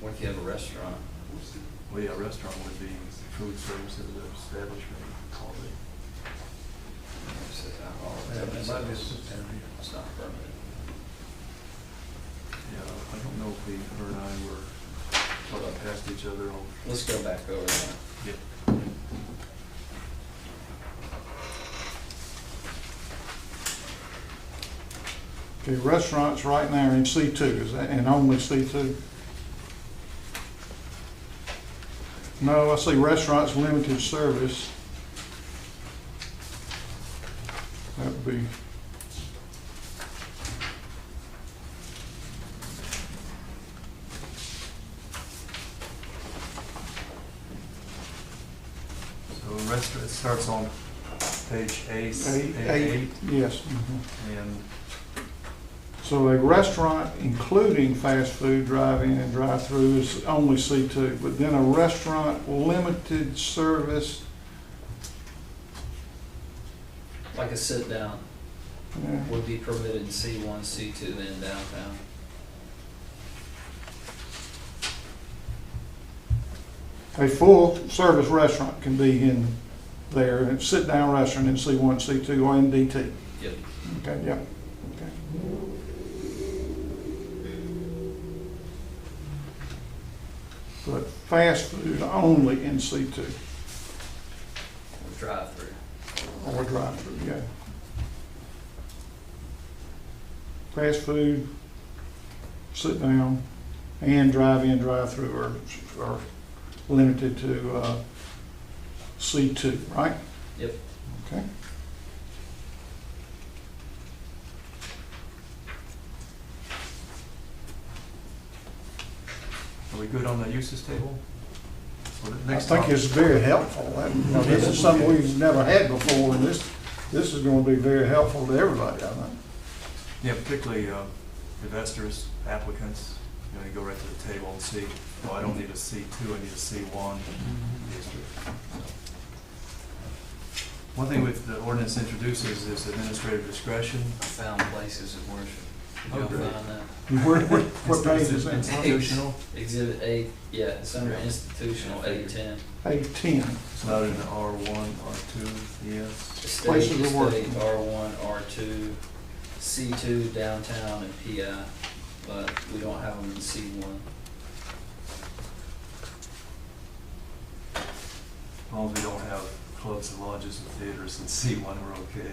S8: What if you have a restaurant?
S5: Well, yeah, a restaurant would be food services establishment, all the.
S8: It's not permitted.
S5: Yeah, I don't know if her and I were talking past each other on.
S8: Let's go back over that.
S5: Yeah.
S4: Okay, restaurants right now are in C2, is that, and only C2? No, I see restaurants limited service. That would be,
S5: So restaurant, it starts on page eight,
S4: eight, yes.
S5: and
S4: So a restaurant including fast food, drive-in and drive-through is only C2, but then a restaurant limited service,
S8: Like a sit-down
S4: yeah,
S8: would be permitted in C1, C2, and downtown.
S4: a full-service restaurant can be in there, and a sit-down restaurant in C1, C2, or in DT.
S8: Yep.
S4: Okay, yeah, okay. But fast food only in C2,
S8: Drive-through.
S4: or drive-through, yeah. Fast food, sit down, and drive-in, drive-through are limited to C2, right?
S8: Yep.
S4: Okay.
S5: are we good on the uses table? Well, the
S4: I
S5: next
S4: think
S5: topic-
S4: it's very helpful. This is something we've never had before, and this is going to be very helpful to everybody, I think.
S5: Yeah, particularly investors, applicants, you go right to the table and see, well, I don't need a C2, I need a C1 district. One thing with the ordinance introduces is administrative discretion.
S8: I found places of worship. Did
S5: Oh,
S8: y'all
S5: great.
S8: find that?
S4: What page is that?
S5: Institutional.
S8: Exhibit 8, yeah, it's under institutional, 810.
S4: 810.
S5: It's not in the R1, R2, yes.
S8: State,
S4: Places of worship.
S8: state, R1, R2, C2, downtown, and PI, but we don't have them in C1.
S5: As long as we don't have clubs and lodges and theaters in C1, we're okay.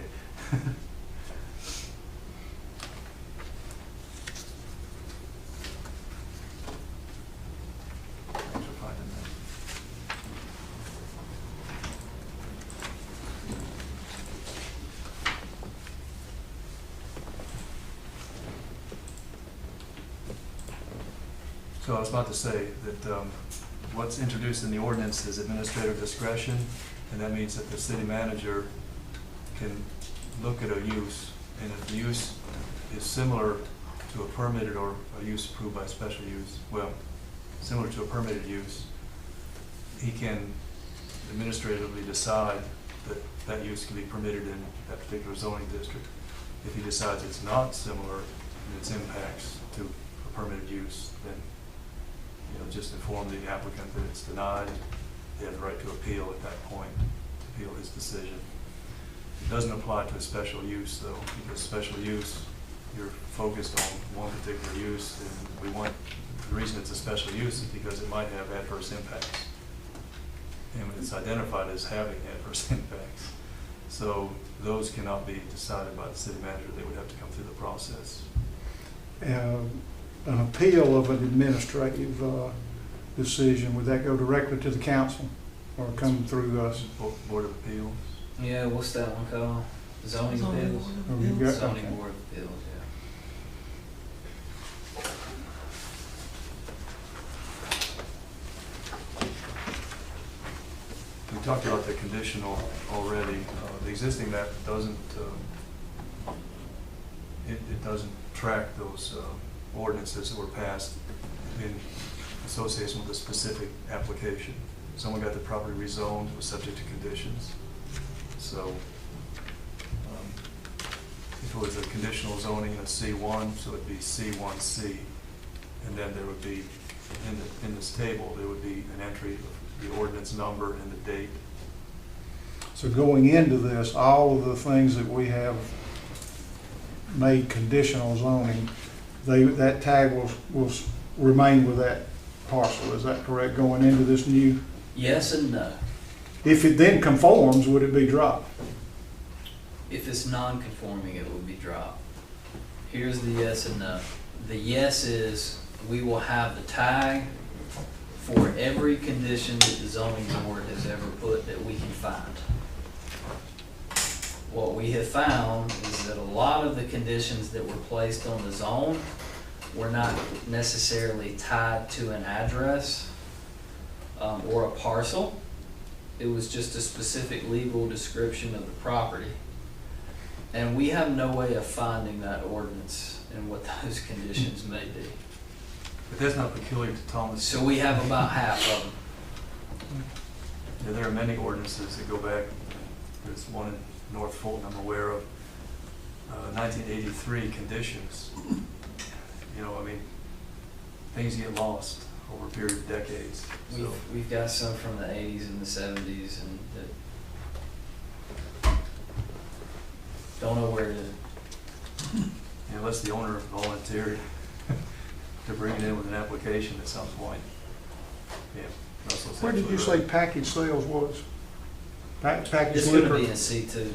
S5: Thanks for finding that. So I was about to say that what's introduced in the ordinance is administrative discretion, and that means that the city manager can look at a use, and if the use is similar to a permitted or a use approved by special use, well, similar to a permitted use, he can administratively decide that that use can be permitted in that particular zoning district. If he decides it's not similar in its impacts to a permitted use, then just inform the applicant that it's denied. They have the right to appeal at that point, to appeal his decision. It doesn't apply to a special use though, because special use, you're focused on one particular use, and the reason it's a special use is because it might have adverse impacts. And it's identified as having adverse impacts. So those cannot be decided by the city manager. They would have to come through the process.
S4: An appeal of an administrative decision, would that go directly to the council or come through us?
S5: Board of Appeals.
S8: Yeah, what's that one called? Zoning appeals?
S4: Or you got-
S8: Zoning
S4: okay.
S8: board of appeals, yeah.
S5: We talked about the conditional already. The existing map doesn't, it doesn't track those ordinances that were passed in association with a specific application. Someone got the property rezoned, was subject to conditions. So if it was a conditional zoning in a C1, so it'd be C1C, and then there would be, in this table, there would be an entry of the ordinance number and the date.
S4: So going into this, all of the things that we have made conditional zoning, that tag will remain with that parcel, is that correct, going into this new?
S8: Yes and no.
S4: If it then conforms, would it be dropped?
S8: If it's non-conforming, it would be dropped. Here's the yes and no. The yes is we will have the tag for every condition that the zoning board has ever put that we can find. What we have found is that a lot of the conditions that were placed on the zone were not necessarily tied to an address or a parcel. It was just a specific legal description of the property. And we have no way of finding that ordinance and what those conditions may be.
S5: But that's not peculiar to Thomas.
S8: So we have about half of them.
S5: Yeah, there are many ordinances that go back. There's one in North Fulton I'm aware of, 1983 conditions. You know, I mean, things get lost over a period of decades. So
S8: We've got some from the 80s and the 70s and that don't know where to.
S5: unless the owner volunteered to bring it in with an application at some point. Yeah. that's what's
S4: Where did you
S5: absolutely
S4: say
S5: right.
S4: package sales was? Package
S8: It's going to
S4: liquor?
S8: be in C2.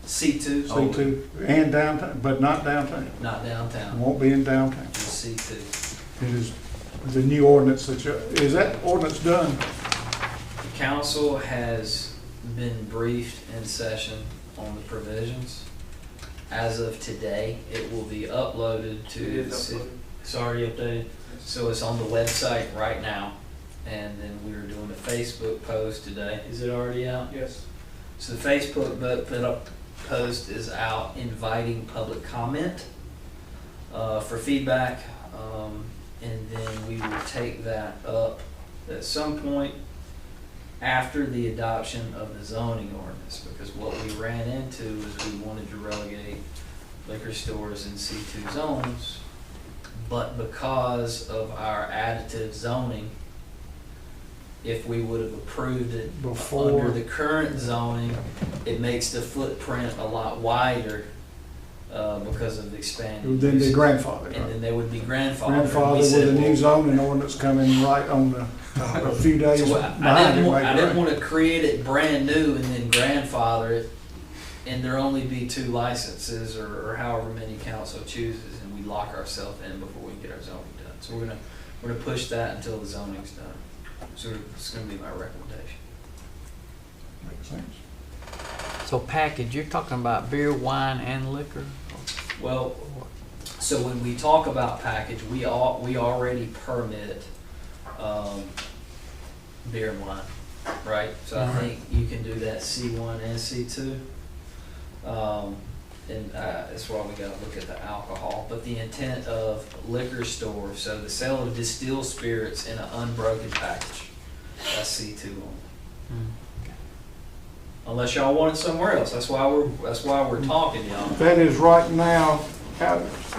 S8: C2,
S4: C2, and downtown, but not downtown.
S8: not downtown.
S4: Won't be in downtown.
S8: Just C2.
S4: It is the new ordinance is that ordinance done?
S8: The council has been briefed in session on the provisions. As of today, it will be uploaded to the city. It's already updated. So it's on the website right now. And then we were doing a Facebook post today. Is it already out?
S4: Yes.
S8: So the Facebook post is out inviting public comment for feedback. And then we will take that up at some point after the adoption of the zoning ordinance, because what we ran into is we wanted to relegate liquor stores in C2 zones, but because of our additive zoning, if we would have approved it
S4: Before.
S8: under the current zoning, it makes the footprint a lot wider because of the
S4: It
S8: expanded
S4: would then be
S8: uses.
S4: grandfathered.
S8: And
S4: Right?
S8: then they would be grandfathered.
S4: Grandfather
S8: We
S4: with
S8: said,
S4: a new
S8: well,
S4: zoning ordinance coming right on the, a few days
S8: so
S4: behind
S8: I
S4: it.
S8: didn't
S4: right?
S8: want to create it brand new and then grandfather it, and there only be 2 licenses or however many council chooses, and we lock ourselves in before we get our zoning done. So we're gonna push that until the zoning's done. So it's gonna be my recommendation.
S4: Makes sense.
S2: So package, you're talking about beer, wine, and liquor?
S8: Well, so when we talk about package, we already permit beer and wine, right? So I think you can do that C1 and C2. And that's why we gotta look at the alcohol. But the intent of liquor store, so the sale of distilled spirits in an unbroken package, that's C2 only. Unless y'all want it somewhere else. That's why we're talking, y'all.
S4: That is right now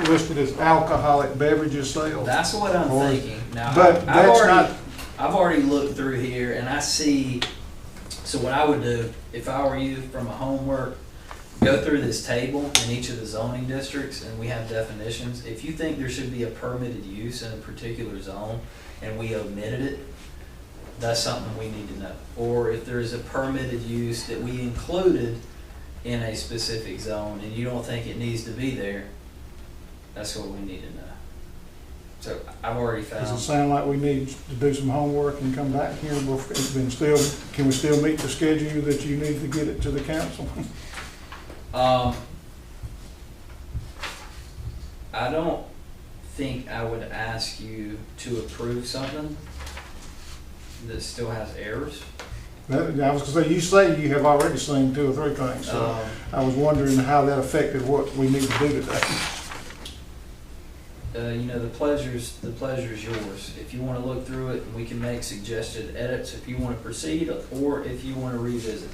S4: listed as alcoholic beverages sales.
S8: That's what I'm
S4: Or-
S8: thinking. Now,
S4: but that's not-
S8: I've already looked through here and I see, so what I would do, if I were you from a homework, go through this table in each of the zoning districts and we have definitions. If you think there should be a permitted use in a particular zone and we omitted it, that's something we need to know. Or if there's a permitted use that we included in a specific zone and you don't think it needs to be there, that's what we need to know. So I've already
S4: Does it
S8: found,
S4: sound like we need to do some homework and come back here? Can we still meet the schedule that you need to get it to the council?
S8: I don't think I would ask you to approve something that still has errors.
S4: I was gonna say, you say you have already seen 2 or 3 things, so I was wondering how that affected what we need to do today.
S8: You know, the pleasure's yours. If you want to look through it, we can make suggested edits if you want to proceed, or if you want to revisit.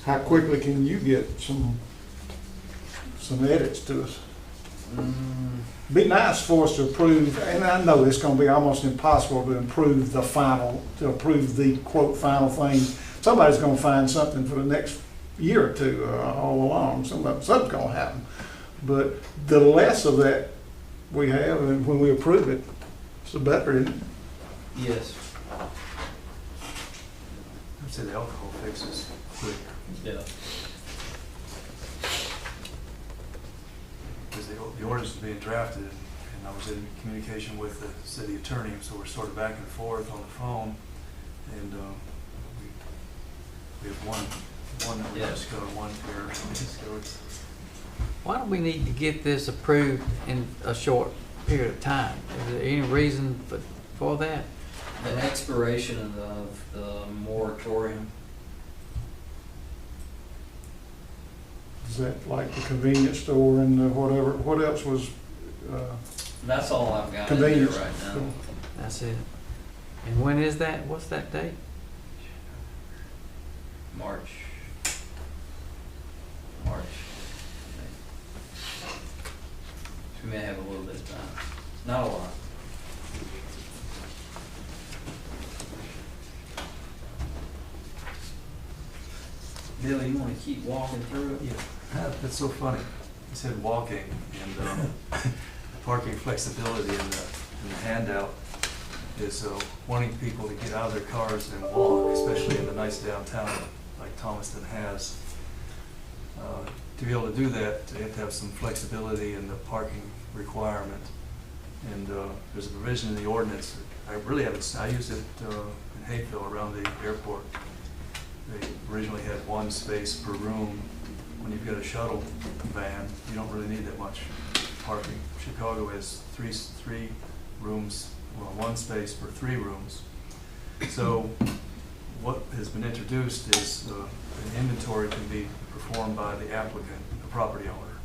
S4: How quickly can you get some edits to us? Be nice for us to approve, and I know it's gonna be almost impossible to approve the quote final thing. Somebody's gonna find something for the next year or 2 all along. Something's gonna happen. But the less of that we have, and when we approve it, it's the better, isn't it?
S8: Yes.
S5: I'd say the alcohol fix is quick,
S8: Yeah.
S5: because the ordinance is being drafted, and I was in communication with the city attorney, so we're sort of back and forth on the phone, and we have one that we just got one here, so it's.
S2: Why do we need to get this approved in a short period of time? Is there any reason for that?
S8: The expiration of the moratorium.
S4: Is that like the convenience store and the whatever, what else was,
S8: That's all I've got in there
S4: convenience?
S8: right now.
S2: That's it. And when is that? What's that date?
S8: March. We may have a little bit of time. Not a lot. Bill, you want to keep walking through it?
S5: Yeah, that's so funny. You said walking, and parking flexibility in the handout is wanting people to get out of their cars and walk, especially in the nice downtown like Thomaston has. To be able to do that, you have to have some flexibility in the parking requirement. And there's a provision in the ordinance. I really haven't, I used it in Hayfield around the airport. They originally had 1 space per room. When you've got a shuttle van, you don't really need that much parking. Chicago has three rooms, well, 1 space per 3 rooms. So what has been introduced is an inventory can be performed by the applicant, the property owner.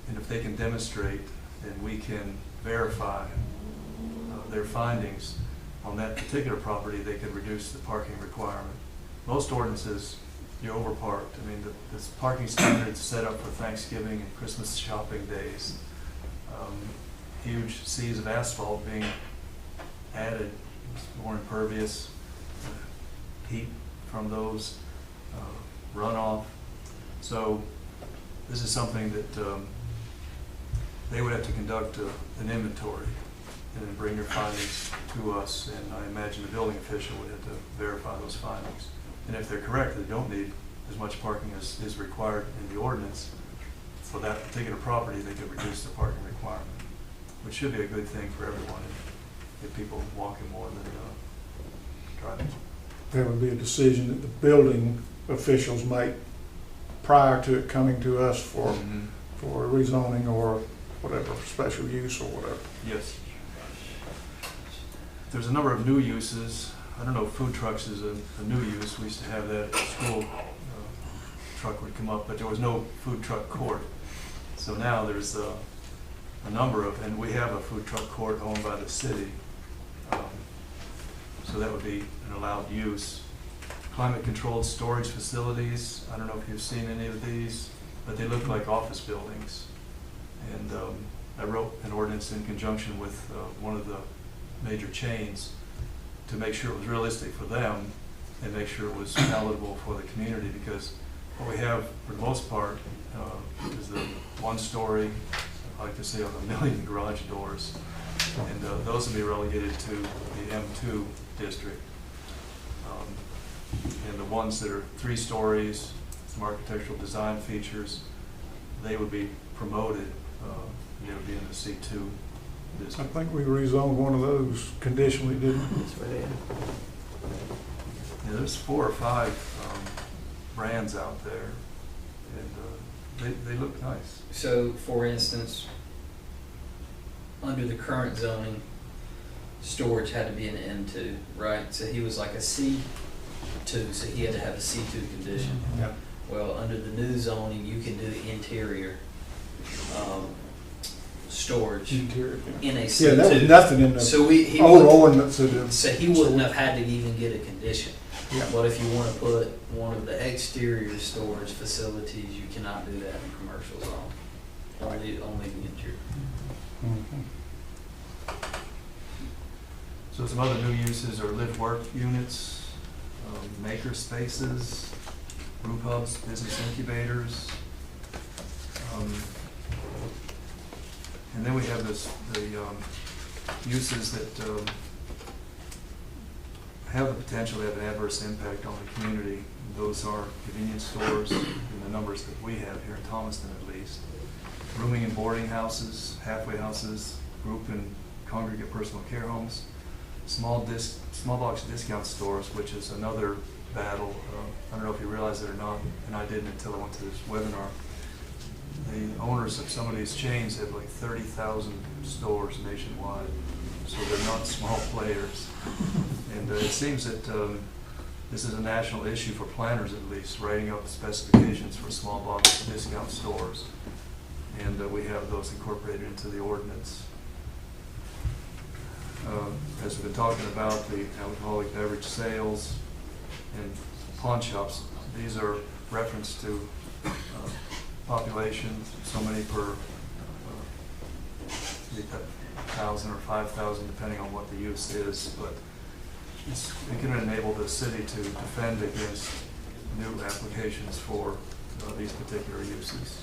S5: And if they can demonstrate, then we can verify their findings on that particular property, they could reduce the parking requirement. Most ordinances, you're overparked. I mean, this parking standards set up for Thanksgiving and Christmas shopping days. Huge seas of asphalt being added, more impervious, heat from those runoff. So this is something that they would have to conduct an inventory and then bring their findings to us, and I imagine the building official would have to verify those findings. And if they're correct, they don't need as much parking as is required in the ordinance for that particular property, they could reduce the parking requirement, which should be a good thing for everyone, if people walking more than driving.
S4: That would be a decision that the building officials make prior to it coming to us for rezoning or whatever, special use or whatever.
S5: Yes. There's a number of new uses. I don't know if food trucks is a new use. We used to have that at school. Truck would come up, but there was no food truck court. So now there's a number of, and we have a food truck court owned by the city. So that would be an allowed use. Climate-controlled storage facilities. I don't know if you've seen any of these, but they look like office buildings. And I wrote an ordinance in conjunction with one of the major chains to make sure it was realistic for them and make sure it was palatable for the community, because what we have for the most part is the 1-story, I like to say, of 1,000,000 garage doors, and those will be relegated to the M2 district. And the ones that are 3 stories, some architectural design features, they would be promoted, and they would be in the C2
S4: I
S5: district.
S4: think we rezoned one of those conditionally, didn't we?
S2: That's what it is.
S5: Yeah, there's 4 or 5 brands out there, and they look nice.
S8: So, for instance, under the current zoning, storage had to be an M2, right? So he was like a C 2, so he had to have a C2 condition.
S4: Yeah.
S8: Well, under the new zoning, you can do interior storage
S4: Interior,
S8: in a
S4: Yeah,
S8: C2.
S4: that was nothing in the
S8: So he
S4: old
S8: would,
S4: ordinance that is.
S8: so he wouldn't have had to even get a condition.
S4: Yeah.
S8: But if you want to put one of the exterior storage facilities, you cannot do that in commercial zone. Only the interior.
S4: Mhm.
S5: So some other new uses are live-work units, maker spaces, brew pubs, business incubators. And then we have the uses that have the potential to have an adverse impact on the community. Those are convenience stores, in the numbers that we have here in Thomaston at least. Rooming and boarding houses, halfway houses, group and congregate personal care homes, small box discount stores, which is another battle. I don't know if you realize it or not, and I didn't until I went to this webinar. The owners of some of these chains have like 30,000 stores nationwide, so they're not small players. And it seems that this is a national issue for planners, at least, writing up specifications for small box discount stores. And we have those incorporated into the ordinance. As we've been talking about, the alcoholic beverage sales and pawn shops, these are reference to population, so many per 1,000 or 5,000, depending on what the use is. But it can enable the city to defend against new applications for these particular uses.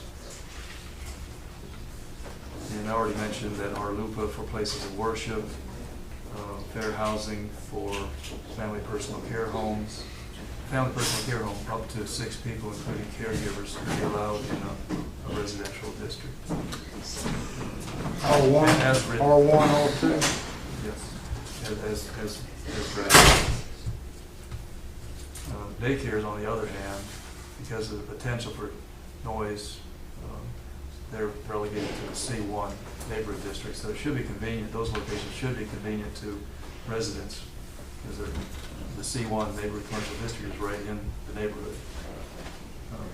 S5: And I already mentioned that our LUPA for places of worship, fair housing for family personal care homes. Family personal care home, up to 6 people, including caregivers, can be allowed in a residential district.
S4: R1,
S5: As written.
S4: R1, R2.
S5: Yes, as drafted. Daycares, on the other hand, because of the potential for noise, they're relegated to the C1 neighborhood district. So it should be convenient, those locations should be convenient to residents, because the C1 neighborhood commercial district is right in the neighborhood.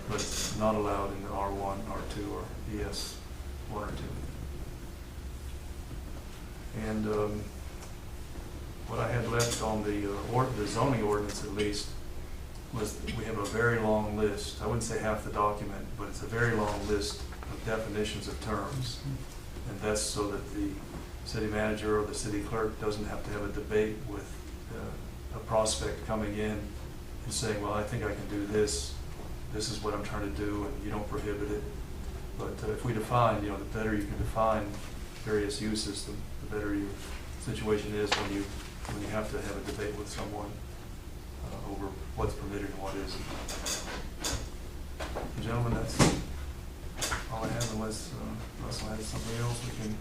S5: But it's not allowed in the R1, R2, or ES 1 or 2. And what I had left on the zoning ordinance, at least, was we have a very long list. I wouldn't say half the document, but it's a very long list of definitions of terms. And that's so that the city manager or the city clerk doesn't have to have a debate with a prospect coming in and saying, well, I think I can do this. This is what I'm trying to do, and you don't prohibit it. But if we define, the better you can define various uses, the better your situation is when you have to have a debate with someone over what's permitted and what isn't. Gentlemen, that's all I have, unless Russell has something else. We can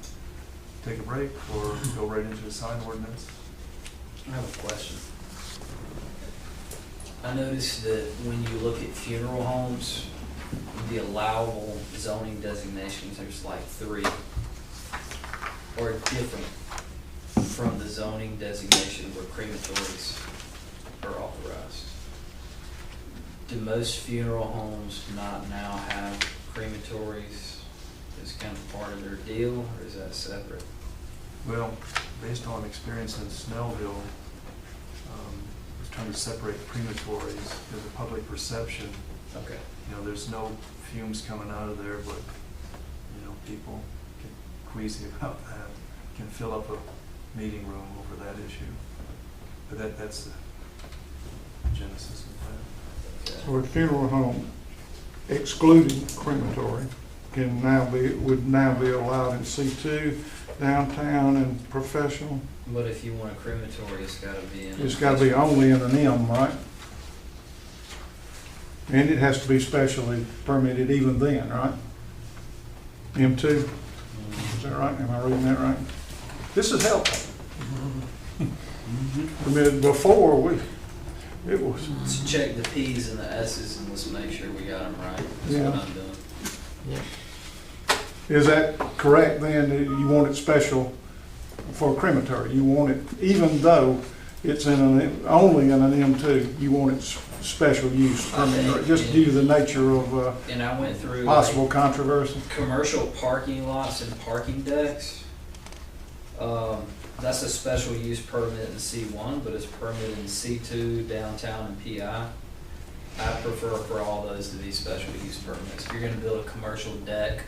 S5: take a break or go right into the sign ordinance.
S8: I have a question. I noticed that when you look at funeral homes, the allowable zoning designations, there's like 3, or different from the zoning designation where crematories are authorized. Do most funeral homes not now have crematories as kind of part of their deal, or is that separate?
S5: Well, based on experience in Snellville, I was trying to separate crematories. There's a public perception.
S8: Okay.
S5: There's no fumes coming out of there, but people get queasy about that. Can fill up a meeting room over that issue. But that's the genesis of that.
S4: So a funeral home excluding crematory would now be allowed in C2, downtown and professional.
S8: But if you want a crematory, it's got to be in.
S4: It's got to be only in an M, right? And it has to be specially permitted even then, right? M2, is that right? Am I reading that right? This is helpful. I mean, before it was.
S8: Let's check the P's and the S's and let's make sure we got them right. That's
S4: Yeah.
S8: what I'm doing.
S2: Yeah.
S4: Is that correct then? You want it special for crematory? You want it, even though it's only in an M2, you want its special use, just due to the nature of
S8: And I went through
S4: possible controversy.
S8: commercial parking lots and parking decks. That's a special use permit in C1, but it's permitted in C2, downtown, and PI. I prefer for all those to be special use permits. If you're gonna build a commercial deck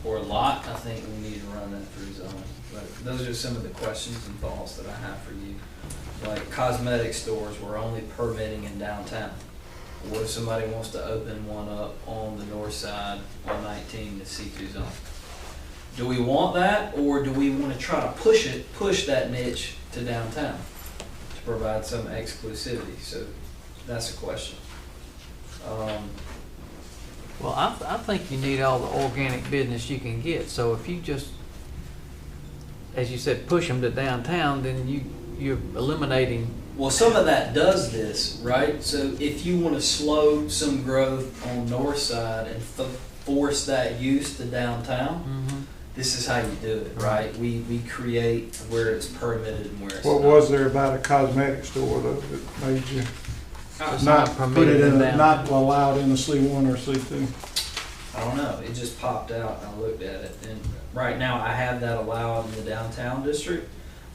S8: or lot, I think we need to run that through zoning. But those are some of the questions and thoughts that I have for you. Like cosmetic stores, we're only permitting in downtown. What if somebody wants to open one up on the north side on 19 to C2 zone? Do we want that, or do we want to try to push that niche to downtown to provide some exclusivity? So that's a question.
S2: Well, I think you need all the organic business you can get. So if you just, as you said, push them to downtown, then you're eliminating.
S8: Well, some of that does this, right? So if you want to slow some growth on north side and force that use to downtown, this is how you do it, right? We create where it's permitted and where it's
S4: What
S8: not.
S4: was there about a cosmetic store though that made you
S2: It's
S4: not
S2: not
S4: put
S2: permitted
S4: it in,
S2: in downtown.
S4: not allowed in a C1 or C2?
S8: I don't know. It just popped out and I looked at it. And right now I have that allowed in the downtown district,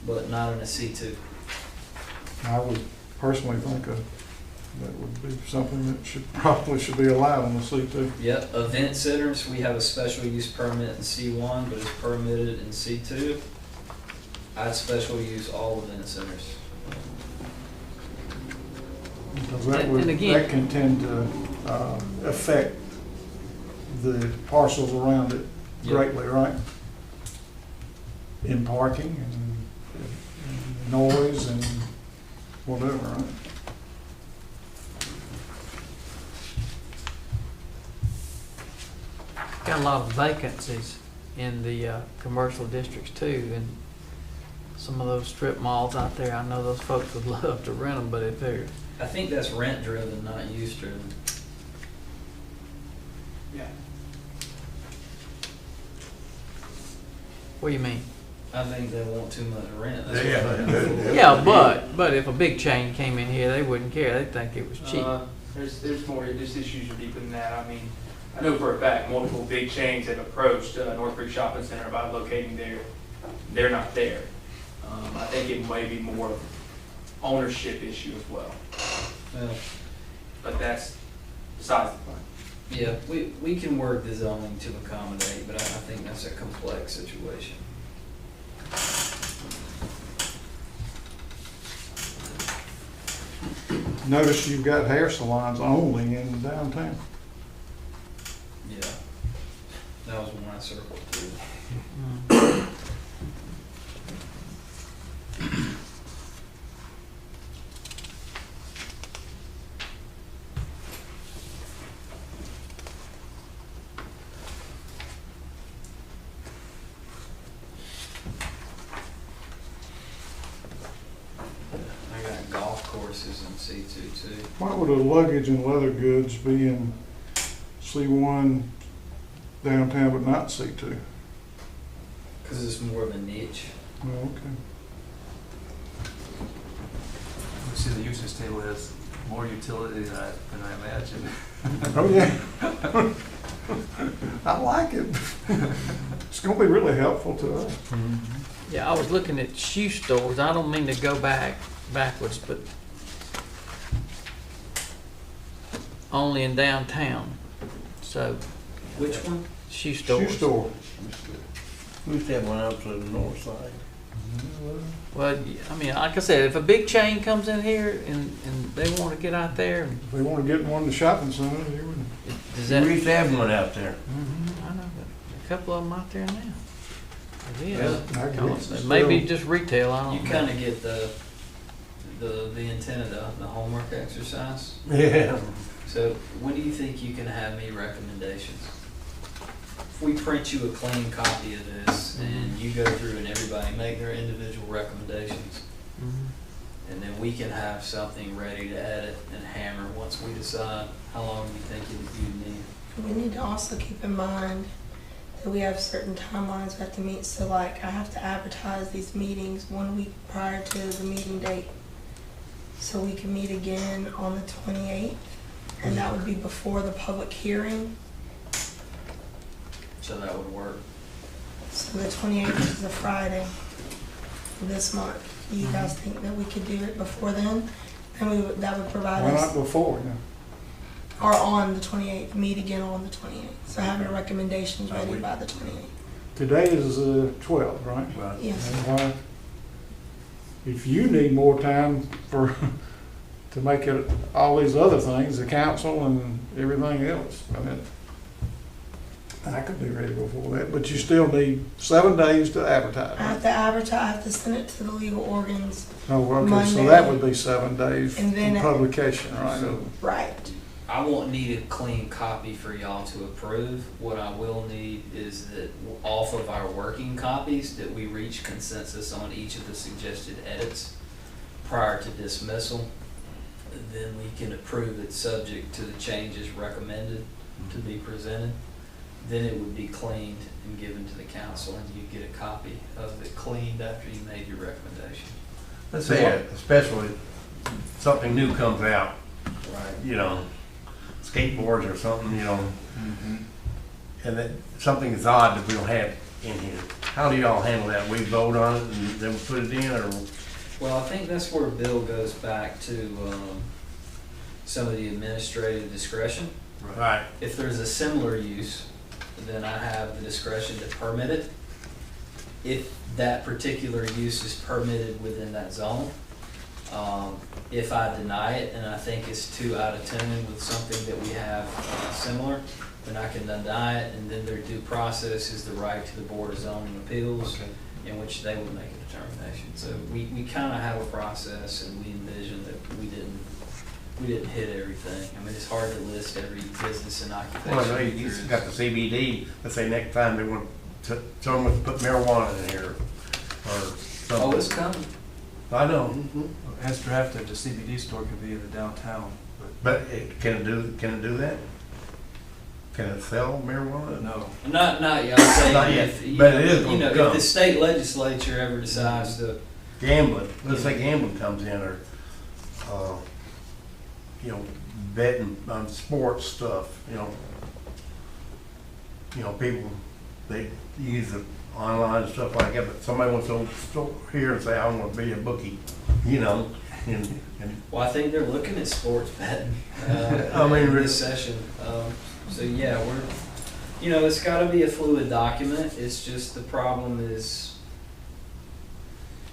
S8: but not in a C2.
S4: I would personally think that would be something that probably should be allowed in the C2.
S8: Yep, event centers, we have a special use permit in C1, but it's permitted in C2. I'd special use all event centers.
S4: Because that
S2: And
S4: would,
S2: again-
S4: that can tend to affect the parcels around it
S8: Yep.
S4: greatly, right? In parking and noise and whatever, right?
S2: Got a lot of vacancies in the commercial districts too, and some of those strip malls out there, I know those folks would love to rent them, but if they're,
S8: I think that's rent driven, not use driven.
S2: what do you mean?
S8: I think they want too much rent.
S2: Yeah, but if a big chain came in here, they wouldn't care, they'd think it was cheap.
S9: There's more, just issues are deeper than that. I mean, I know for a fact, multiple big chains have approached Northbridge Shopping Center about locating there. They're not there. I think it may be more of ownership issue as well,
S8: Well,
S9: but that's besides the point.
S8: yeah, we can work the zoning to accommodate, but I think that's a complex situation.
S4: Notice you've got hair salons only in downtown.
S8: Yeah. That was one I circled too. I got golf courses in C2 too.
S4: Why would a luggage and leather goods be in C1 downtown but not C2?
S8: Because it's more of a niche.
S4: Oh, okay.
S5: You see, the uses table has more utility than I imagined.
S4: Oh, yeah. I like it. It's going to be really helpful to us.
S2: Yeah, I was looking at shoe stores, I don't mean to go backwards, but only in downtown, so
S8: Which one?
S2: shoe stores.
S4: Shoe store.
S1: We used to have one out to the north side.
S2: Well, I mean, like I said, if a big chain comes in here and they want to get out there,
S4: If they want to get in one of the shopping centers, you would.
S2: does that?
S1: We used to have one out there.
S2: I know, but a couple of them out there now.
S4: Yeah, I guess.
S2: Maybe just retail, I
S8: You
S2: don't know.
S8: kind of get the intent of the homework exercise.
S1: Yeah.
S8: So when do you think you can have me recommendations? If we print you a clean copy of this and you go through and everybody make their individual recommendations,
S2: Mhm.
S8: and then we can have something ready to edit and hammer once we decide how long you think you need.
S3: We need to also keep in mind that we have certain timelines we have to meet. So like I have to advertise these meetings 1 week prior to the meeting date. so we can meet again on the 28th, and that would be before the public hearing.
S8: So that would work.
S3: So the 28th is a Friday this month. Do you guys think that we could do it before then? And that would provide
S4: Why
S3: us,
S4: not before, yeah?
S3: or on the 28th, meet again on the 28th. So have your recommendations ready by the 28th.
S4: Today is 12, right?
S5: Right.
S3: Yes.
S4: And why, if you need more time for, to make it all these other things, the council and everything else, I mean, I could be ready before that, but you still need 7 days to advertise.
S3: I have to advertise, I have to send it to the legal organs.
S4: Oh, okay, so
S3: Monday.
S4: that would be 7 days
S3: And then
S4: from publication, right?
S3: Right.
S8: I won't need a clean copy for y'all to approve. What I will need is that off of our working copies, that we reach consensus on each of the suggested edits prior to dismissal. Then we can approve it subject to the changes recommended to be presented. Then it would be cleaned and given to the council, and you get a copy of it cleaned after you made your recommendation.
S1: Let's say, especially something new comes out,
S8: Right.
S1: you know, skateboards or something, you know, and that something is odd that we don't have in here. How do y'all handle that? We vote on it and then we put it in, or?
S8: Well, I think that's where Bill goes back to some of the administrative discretion.
S1: Right.
S8: If there's a similar use, then I have the discretion to permit it. If that particular use is permitted within that zone, if I deny it and I think it's too out of tune with something that we have similar, then I can deny it, and then their due process is the right to the Board of Zoning Appeals, in which they would make a determination. So we kind of have a process, and we envision that we didn't hit everything. I mean, it's hard to list every business and occupation.
S1: Well, I know you got the CBD, let's say next time they want to, someone put marijuana in here, or something.
S8: Oh, it's coming.
S1: I know,
S5: As drafted, the CBD store could be in the downtown,
S1: but can it do that? Can it sell marijuana?
S5: no.
S8: Not yet. I'm saying
S1: Not yet,
S8: if,
S1: but it is
S8: you know,
S1: gonna come.
S8: if the state legislature ever decides to,
S1: Gambling, let's say gambling comes in, or, you know, betting on sports stuff, you know, people, they use it online and stuff like that, but somebody wants to go here and say, I want to be a bookie, you know, and
S8: well, I think they're looking at sports betting
S1: I mean,
S8: in this session. So yeah, you know, it's got to be a fluid document. It's just the problem is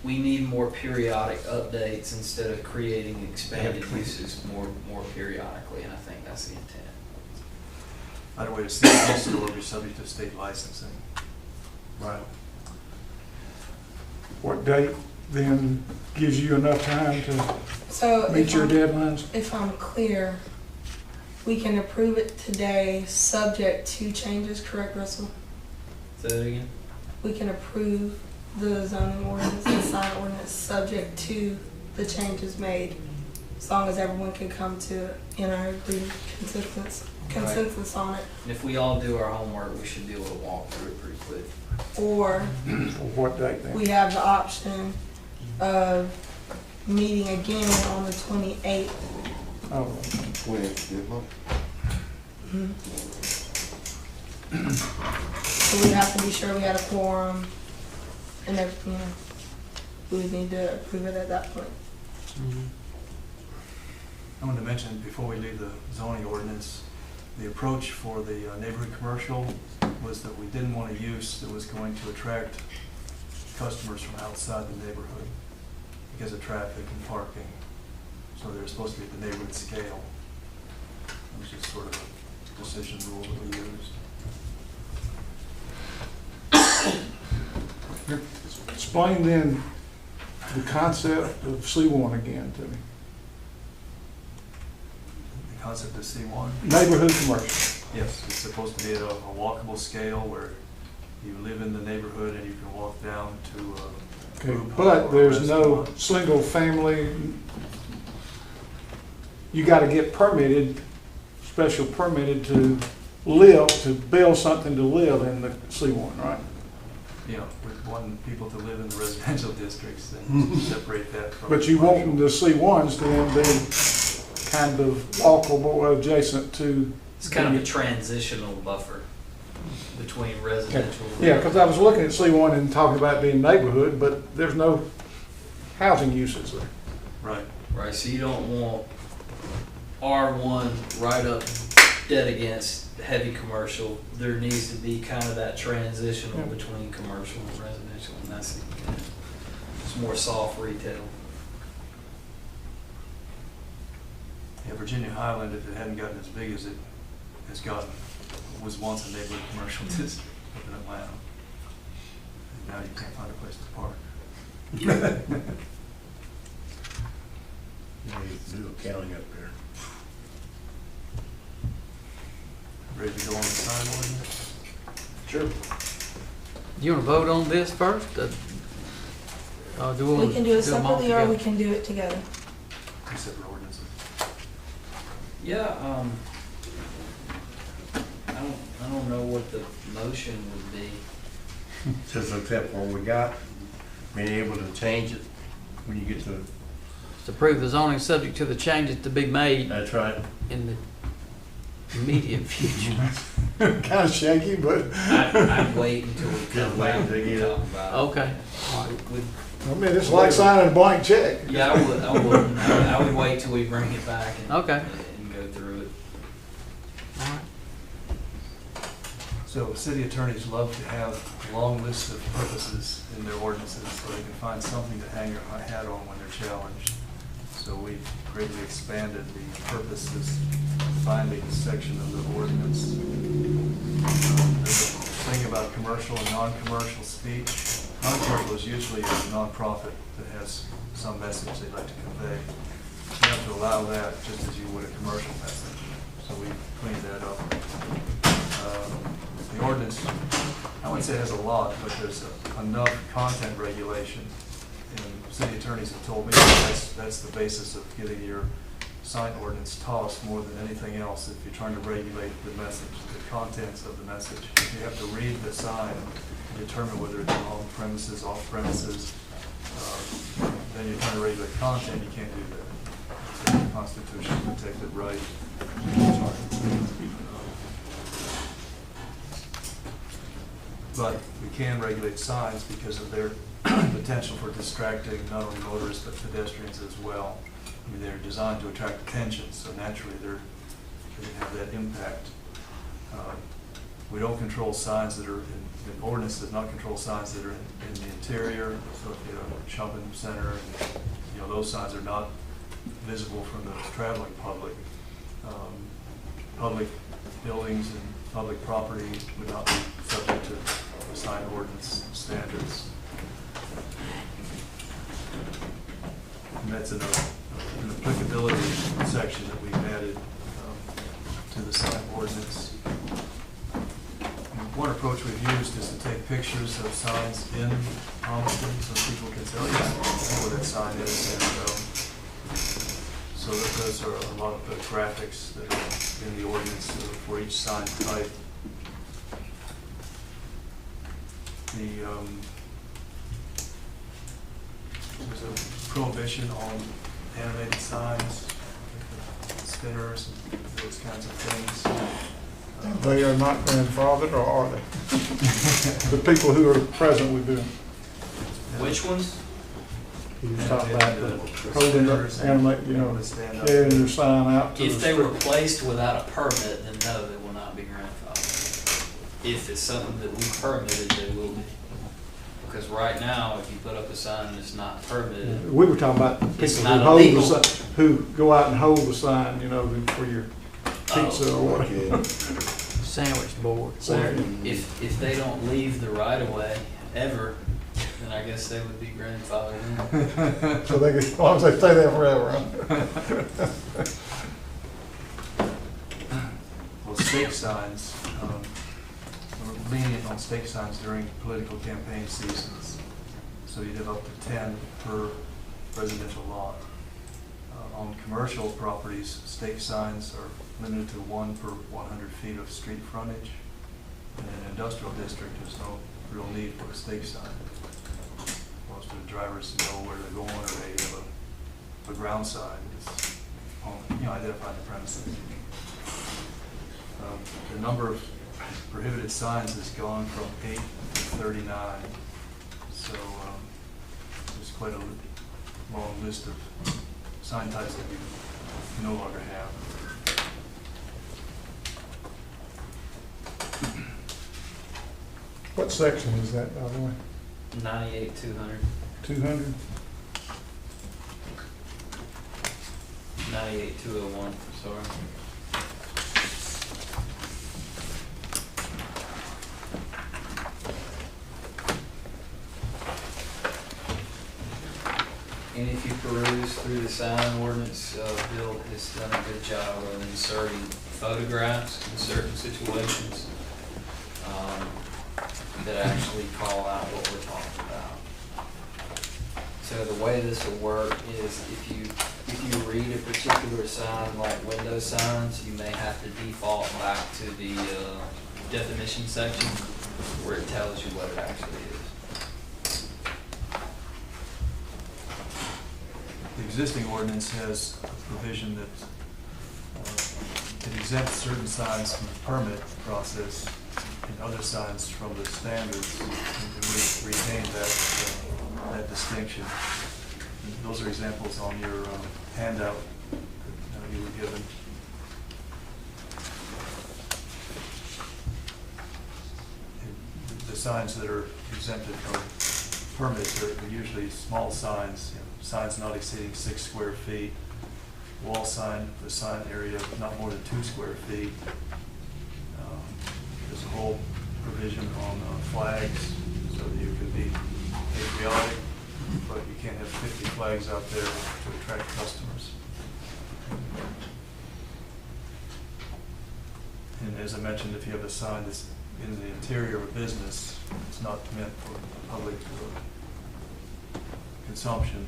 S8: we need more periodic updates instead of creating expanded uses more periodically, and I think that's the intent.
S5: Either way, the CBD store would be subject to state licensing.
S1: right.
S4: What date then gives you enough time to
S3: So
S4: meet your deadlines?
S3: if I'm clear, we can approve it today, subject to changes, correct, Russell?
S8: Say that again?
S3: We can approve the zoning ordinance and sign ordinance, subject to the changes made, as long as everyone can come to, the consensus on it.
S8: And if we all do our homework, we should be able to walk through it pretty quick.
S3: Or
S4: For what date then?
S3: we have the option of meeting again on the 28th.
S4: Oh,
S7: 20th,
S3: So we have to be sure we had a quorum and everything. We would need to approve it at that point.
S5: I wanted to mention, before we leave the zoning ordinance, the approach for the neighborhood commercial was that we didn't want a use that was going to attract customers from outside the neighborhood because of traffic and parking. So they're supposed to be at the neighborhood scale. It was just sort of a decision rule that we used.
S4: explain then the concept of C1 again to me.
S5: The concept of C1.
S4: Neighborhood commercial.
S5: Yes, it's supposed to be at a walkable scale where you live in the neighborhood and you can walk down to
S4: Okay,
S5: group
S4: but
S5: home or
S4: there's no
S5: restaurant.
S4: single family, you gotta get permitted, special permitted to build something to live in the C1, right?
S5: you know, with wanting people to live in the residential districts and separate that from.
S4: But you
S5: commercial.
S4: want the C1s to then be kind of walkable adjacent to.
S8: It's kind of a transitional buffer between residential.
S4: Yeah, because I was looking at C1 and talking about being neighborhood, but there's no housing uses there.
S5: Right.
S8: Right, so you don't want R1 right up dead against heavy commercial. There needs to be kind of that transitional
S4: Yeah.
S8: between commercial and residential, and that's it's more soft retail.
S5: Yeah, Virginia Highland, if it hadn't gotten as big as it has gotten, was once a neighborhood commercial district up in Atlanta. And now you can't find a place to park.
S1: You need to do accounting up there.
S5: Ready to go on the sign ordinance?
S8: Sure.
S2: You want to vote on this first? Do
S3: We can do it
S2: them all
S3: separately or we
S2: together?
S3: can do it together.
S5: Two separate ordinances.
S8: Yeah, I don't know what the motion would be.
S1: Just accept what we got, being able to change it when you get to,
S2: To approve the zoning subject to the changes to be made
S1: that's right.
S2: in the immediate future.
S4: Kind of shaky, but
S8: I'd wait until we come
S1: wait
S8: back
S1: until you
S8: and
S1: get it.
S8: talk about it.
S2: Okay.
S8: With-
S4: I mean, it's like signing a blank check.
S8: Yeah, I would wait till we bring it back and,
S2: Okay.
S8: and go through it.
S2: All right.
S5: So city attorneys love to have long lists of purposes in their ordinances so they can find something to hang their hat on when they're challenged. So we greatly expanded the purposes findings section of the ordinance. There's a thing about commercial and non-commercial speech. Non-commercial is usually a nonprofit that has some message they'd like to convey. You have to allow that just as you would a commercial message. So we cleaned that up. The ordinance, I wouldn't say it has a lot, but there's enough content regulation. And city attorneys have told me that's the basis of getting your sign ordinance tossed more than anything else if you're trying to regulate the message, the contents of the message. If you have to read the sign and determine whether it's on premises, off premises, then you're trying to regulate content, you can't do that. It's a constitutionally protected right. But we can regulate signs because of their potential for distracting not only motorists but pedestrians as well. I mean, they're designed to attract attention, so naturally they can have that impact. We don't control signs that are the ordinance does not control signs that are in the interior. So if you have a shopping center, and, those signs are not visible from the traveling public. Public buildings and public property would not be subject to the sign ordinance standards. And that's an applicability section that we've added to the sign ordinance. And one approach we've used is to take pictures of signs in Palmerston so people can say, oh yeah, I know where that sign is. And so that those are a lot of the graphics that are in the ordinance for each sign type. There's a prohibition on animated signs, spinners, and those kinds of things.
S4: They are not grandfathered, or are they? The people who are present with them.
S8: Which ones?
S4: You talk about the holding up, animate,
S5: Stand up.
S4: carrying your sign out to the
S8: If they
S4: street.
S8: were placed without a permit, then no, they will not be grandfathered. If it's something that we permitted, they will be. Because right now, if you put up a sign that's not permitted,
S4: We were talking about
S8: It's
S4: people who
S8: not
S4: hold the
S8: illegal.
S4: sign, who go out and hold the sign, for your pizza or whatever.
S7: Okay.
S2: Sandwich board.
S8: if they don't leave the right of way ever, then I guess they would be grandfathered in.
S4: So they can, as long as they stay there forever, huh?
S5: Well, stake signs, we're lenient on stake signs during political campaign seasons. So you'd have up to 10 per residential lot. On commercial properties, stake signs are limited to 1 per 100 feet of street frontage. And in an industrial district, there's no real need for a stake sign. Most of the drivers know where they're going, or they have a ground sign, it's, identifying the premises. The number of prohibited signs has gone from 8 to 39, so there's quite a long list of sign types that we no longer have.
S4: What section is that, by the way?
S8: 98-200.
S4: 200?
S8: 98-201, sorry. And if you peruse through the sign ordinance, Bill has done a good job of inserting photographs in certain situations that actually call out what we're talking about. So the way this will work is if you read a particular sign, like window signs, you may have to default back to the definition section where it tells you what it actually is.
S5: The existing ordinance has a provision that it exempts certain signs from the permit process and other signs from the standards, and we retain that distinction. And those are examples on your handout that you were given. The signs that are exempted from permits are usually small signs, signs not exceeding 6 square feet, wall sign, the sign area not more than 2 square feet. There's a whole provision on flags, so that you can be patriotic, but you can't have 50 flags out there to attract customers. And as I mentioned, if you have a sign that's in the interior of a business, it's not meant for public consumption,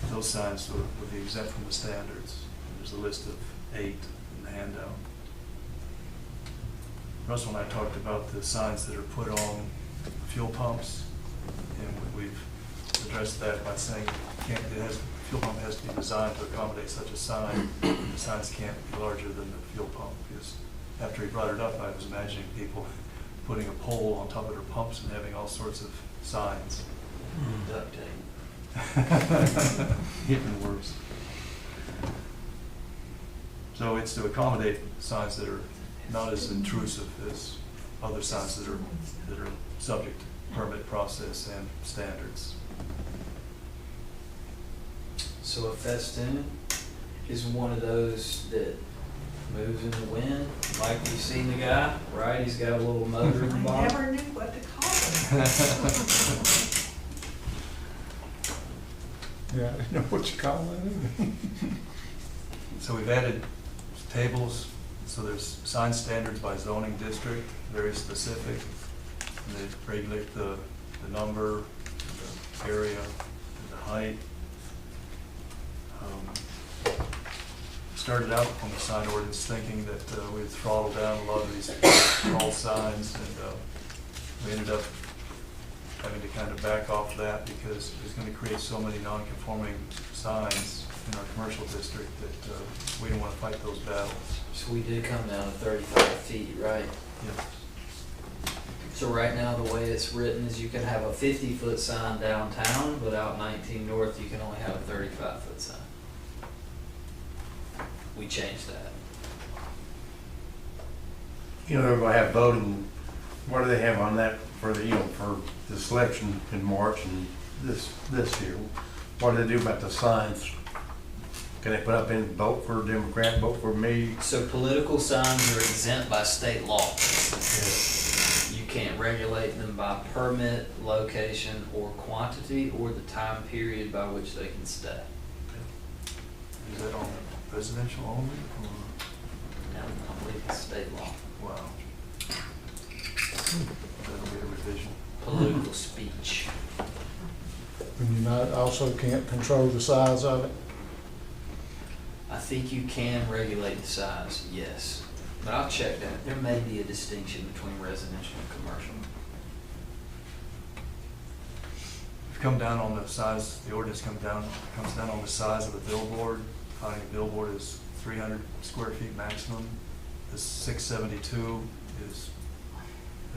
S5: those signs would be exempt from the standards. There's a list of 8 in the handout. Russell and I talked about the signs that are put on fuel pumps, and we've addressed that by saying fuel pump has to be designed to accommodate such a sign. The signs can't be larger than the fuel pump, because after he brought it up, I was imagining people putting a pole on top of their pumps and having all sorts of signs.
S8: Duct tape.
S5: Even worse. So it's to accommodate signs that are not as intrusive as other signs that are subject to permit process and standards.
S8: So a festoon is one of those that moves in the wind, like you've seen the guy, right? He's got a little motor in the
S10: I
S8: bottom.
S10: never knew what to call it.
S4: Yeah, I didn't know what you call that either.
S5: So we've added tables, so there's sign standards by zoning district, very specific. And they regulate the number, the area, the height. Started out on the sign ordinance thinking that we would throttle down a lot of these tall signs, and we ended up having to kind of back off that because it's going to create so many non-conforming signs in our commercial district that we didn't want to fight those battles.
S8: So we did come down to 35 feet, right?
S5: Yeah.
S8: So right now, the way it's written is you can have a 50-foot sign downtown, but out 19 North, you can only have a 35-foot sign. We changed that.
S1: They're gonna have voting, what do they have on that for for the selection in March and this year? What do they do about the signs? Can they put up in vote for Democrat, vote for me?
S8: So political signs are exempt by state law. You can't regulate them by permit, location, or quantity, or the time period by which they can stay.
S5: Is that on residential only? Or?
S8: I believe it's state law.
S5: Wow. That'll be a revision.
S8: Political speech.
S4: And you also can't control the size of it?
S8: I think you can regulate the size, yes. But I'll check that. There may be a distinction between residential and commercial.
S5: If you come down on the size, the ordinance comes down on the size of the billboard. Defining a billboard is 300 square feet maximum. The 672 is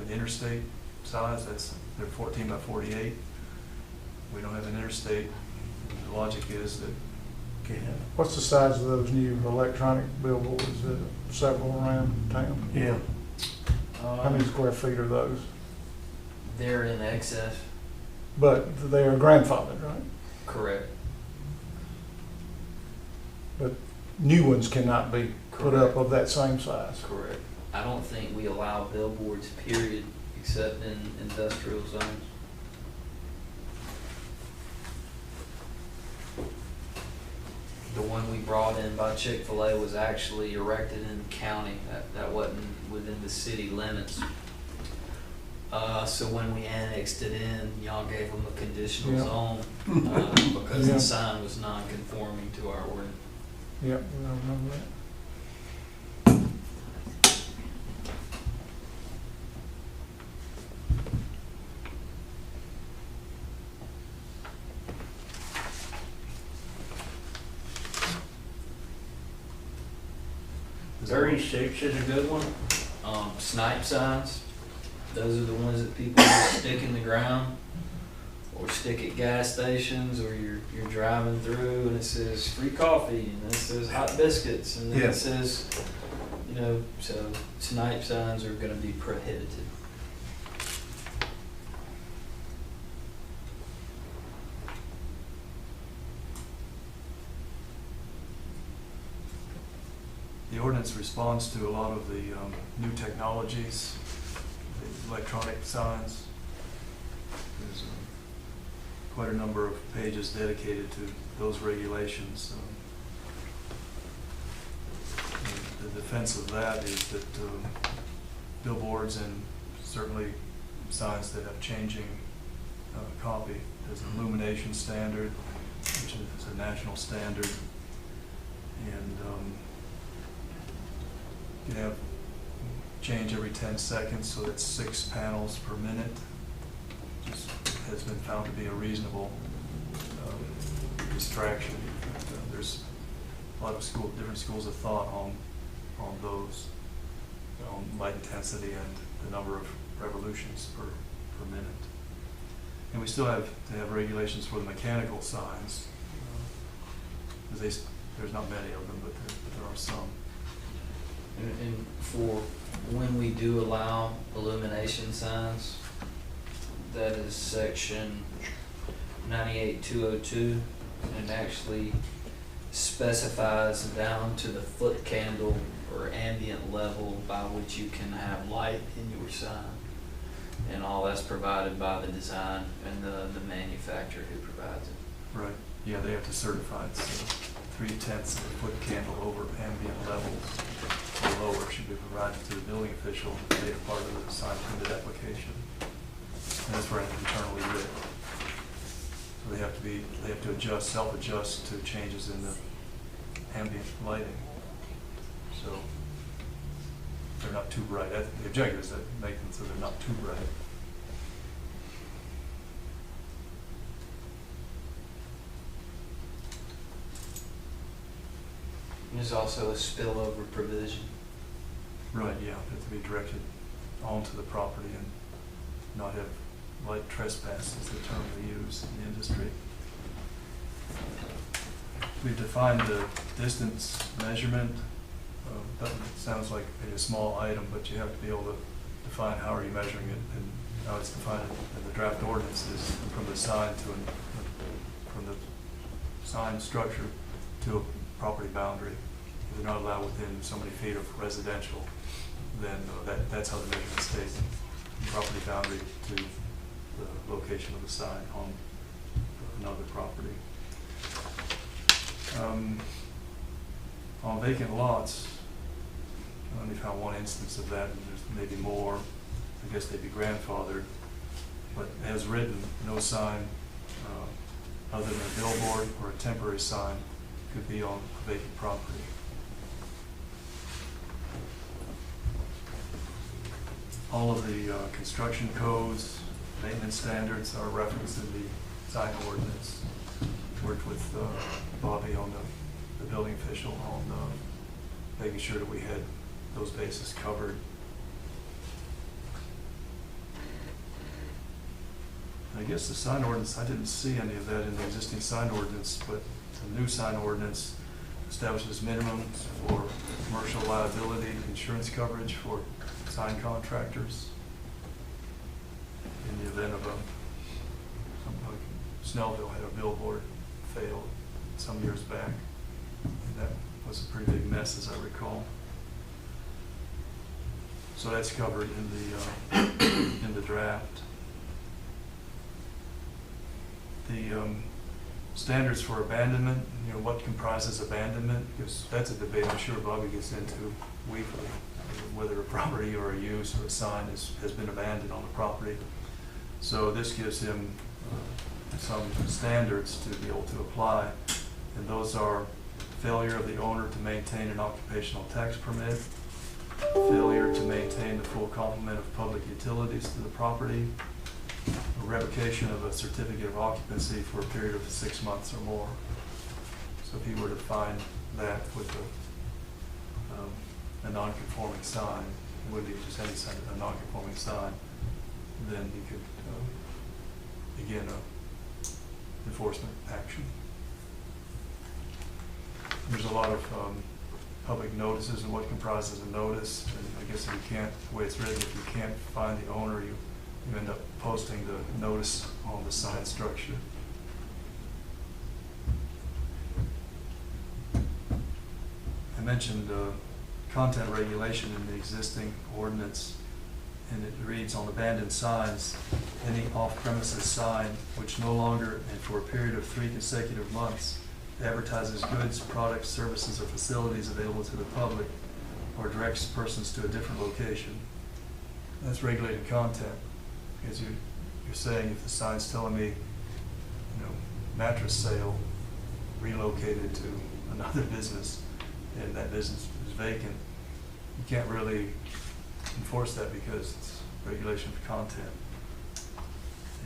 S5: an interstate size, they're 14 by 48. We don't have an interstate. The logic is that
S4: What's the size of those new electronic billboards that are several around town?
S1: Yeah.
S4: How many square feet are those?
S8: They're in excess,
S4: But they are grandfathered, right?
S8: correct?
S4: But new ones cannot be put up of that same size.
S8: Correct. I don't think we allow billboards, period, except in industrial zones. The one we brought in by Chick-fil-A was actually erected in the county. That wasn't within the city limits. So when we annexed it in, y'all gave them a conditional
S4: Yeah.
S8: zone, because
S4: Yeah.
S8: the sign was non-conforming to our ordinance.
S4: Yep, I remember that.
S8: Six is a good one. Snipe signs, those are the ones that people just stick in the ground or stick at gas stations, or you're driving through and it says free coffee and it says hot biscuits and then
S1: Yeah.
S8: it says, so snipe signs are gonna be prohibited.
S5: the ordinance responds to a lot of the new technologies, the electronic signs. There's quite a number of pages dedicated to those regulations. The defense of that is that billboards and certainly signs that have changing copy, there's an illumination standard, which is a national standard, and you have change every 10 seconds, so that's 6 panels per minute. Just has been found to be a reasonable distraction. There's a lot of different schools of thought on those, on light intensity and the number of revolutions per minute. And we still have to have regulations for the mechanical signs. There's not many of them, but there are some.
S8: And for when we do allow illumination signs, that is section 98-202, and it actually specifies down to the foot candle or ambient level by which you can have light in your sign. And all that's provided by the design and the manufacturer who provides it.
S5: Right. Yeah, they have to certify it, so 3/10 of a foot candle over ambient levels or lower should be provided to the building official made a part of the sign printed application. And that's where it's internally lit. So they have to self-adjust to changes in the ambient lighting. So they're not too bright. The objective is that make them so they're not too bright.
S8: There's also a spillover provision.
S5: Right, yeah, they have to be directed onto the property and not have light trespass is the term we use in the industry. We've defined the distance measurement. That sounds like a small item, but you have to be able to define how are you measuring it, and how it's defined in the draft ordinance is from the sign from the sign structure to a property boundary. If they're not allowed within so many feet of residential, then that's how the measurement is taken. Property boundary to the location of the sign on another property. On vacant lots, I only found one instance of that, and there's maybe more. I guess they'd be grandfathered. But as written, no sign other than a billboard or a temporary sign could be on vacant property. All of the construction codes, maintenance standards are referenced in the sign ordinance. Worked with Bobby on the building official on making sure that we had those bases covered. I guess the sign ordinance, I didn't see any of that in the existing sign ordinance, but the new sign ordinance establishes minimums for commercial liability, insurance coverage for sign contractors in the event of something like Snellville had a billboard fail some years back. And that was a pretty big mess, as I recall. So that's covered in the draft. The standards for abandonment, what comprises abandonment, because that's a debate I'm sure Bobby gets into weekly, whether a property or a use or a sign has been abandoned on the property. So this gives him some standards to be able to apply, and those are failure of the owner to maintain an occupational tax permit, failure to maintain the full complement of public utilities to the property, a revocation of a certificate of occupancy for a period of 6 months or more. So if he were to find that with a non-conforming sign, it wouldn't be just any sign, a non-conforming sign, then he could begin a enforcement action. There's a lot of public notices and what comprises a notice, and I guess if you can't, the way it's written, if you can't find the owner, you end up posting the notice on the sign structure. I mentioned content regulation in the existing ordinance, and it reads, on abandoned signs, any off-premises sign which no longer and for a period of 3 consecutive months advertises goods, products, services, or facilities available to the public or directs persons to a different location. That's regulated content, because you're saying if the sign's telling me, mattress sale relocated to another business and that business is vacant, you can't really enforce that because it's regulation for content.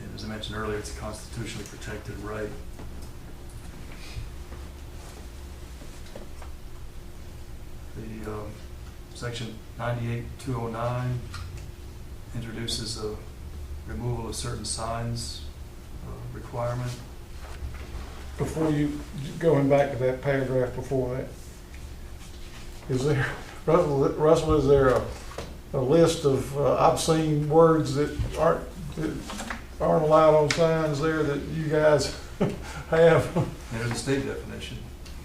S5: And as I mentioned earlier, it's a constitutionally protected right. The section 98-209 introduces a removal of certain signs requirement.
S4: Before you, going back to that paragraph before that, is there, Russell, is there a list of obscene words that aren't allowed on signs there that you guys have?
S5: There's a state definition.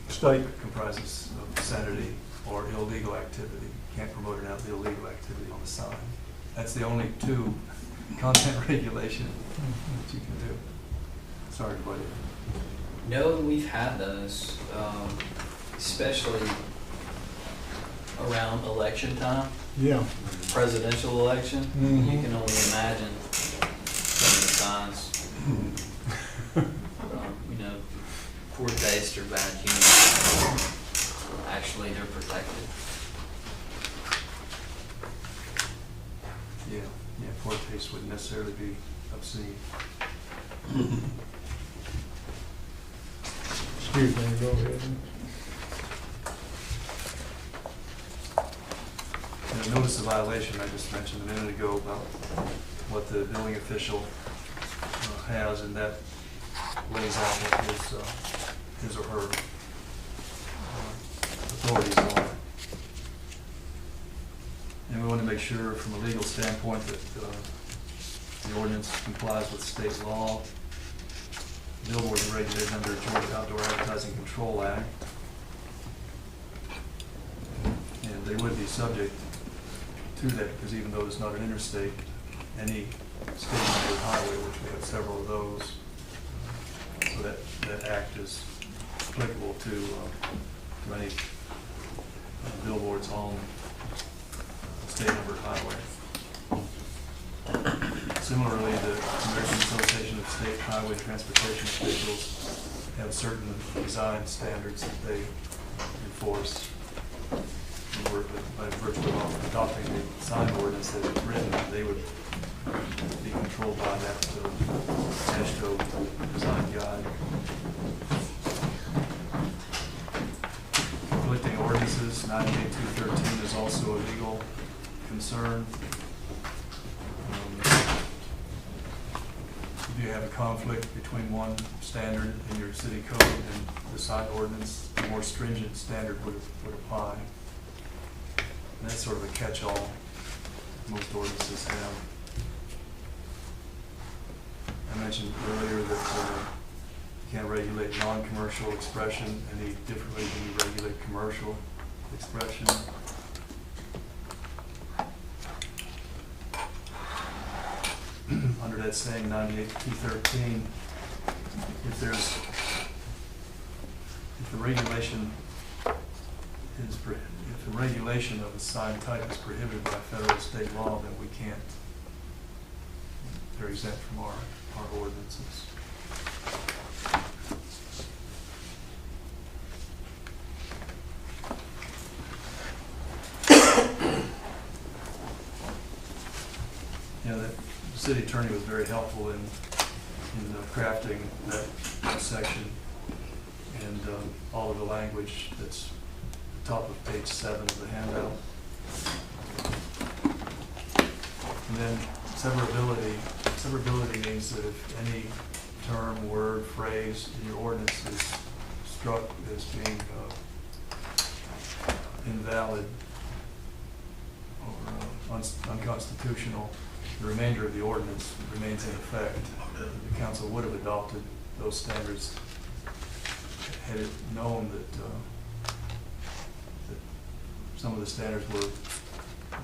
S4: State
S5: comprises of obscenity or illegal activity. You can't promote an illegal activity on the sign. That's the only two content regulation that you can do. Sorry, buddy.
S8: No, we've had those, especially around election time,
S4: Yeah.
S8: presidential election.
S4: Mhm.
S8: You can only imagine some of the signs. Poor taste or bad humor. Actually, they're protected.
S5: Yeah, poor taste wouldn't necessarily be obscene.
S4: Excuse me, go ahead.
S5: And a notice of violation, I just mentioned a minute ago about what the building official has, and that lays out what his or her authorities are. And we want to make sure from a legal standpoint that the ordinance complies with state law. Billboards are regulated under Georgia Outdoor Advertising Control Act. And they would be subject to that, because even though it's not an interstate, any state-mandated highway, which we have several of those, so that act is applicable to any billboards on state-numbered highway. Similarly, the American Association of State Highway Transportation Officials have certain design standards that they enforce. And by virtue of adopting the sign ordinance that is written, they would be controlled by that AASHTO design guide. Conflicting ordinances, 98-213 is also a legal concern. If you have a conflict between one standard in your city code and the sign ordinance, a more stringent standard would apply. And that's sort of a catch-all most ordinances have. I mentioned earlier that you can't regulate non-commercial expression any differently than you regulate commercial expression. Under that same 98-213, if the regulation is if the regulation of a sign type is prohibited by federal or state law, then we can't. They're exempt from our ordinances. You know, the city attorney was very helpful in crafting that section and all of the language that's at the top of page 7 of the handout. And then severability means that if any term, word, phrase in your ordinance is struck as being invalid or unconstitutional, the remainder of the ordinance remains in effect. The council would have adopted those standards had it known that some of the standards were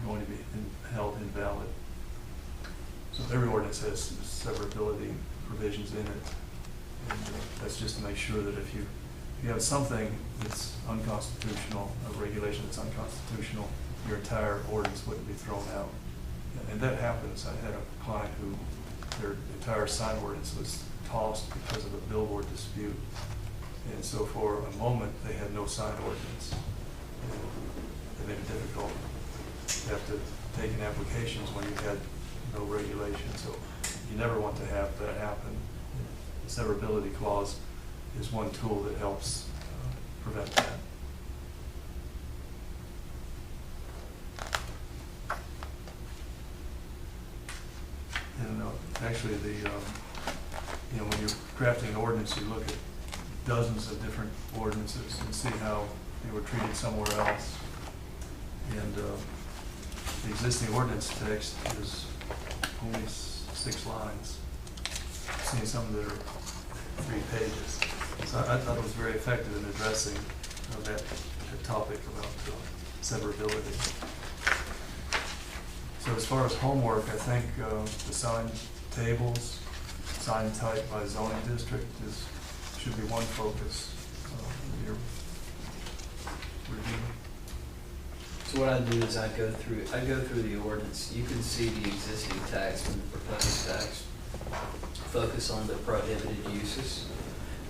S5: going to be held invalid. So every ordinance has severability provisions in it, and that's just to make sure that if you have something that's unconstitutional, a regulation that's unconstitutional, your entire ordinance wouldn't be thrown out. And that happens. I had a client who their entire sign ordinance was tossed because of a billboard dispute. And so for a moment, they had no sign ordinance. And it made it difficult. You have to take in applications when you had no regulation. So you never want to have that happen. The severability clause is one tool that helps prevent that. And actually, when you're crafting an ordinance, you look at dozens of different ordinances and see how they were treated somewhere else. And the existing ordinance text is only 6 lines. I've seen some that are 3 pages. So I thought it was very effective in addressing that topic about severability. So as far as homework, I think the sign tables, sign type by zoning district should be one focus of your review.
S8: So what I do is I go through the ordinance. You can see the existing text and the proposed text. Focus on the prohibited uses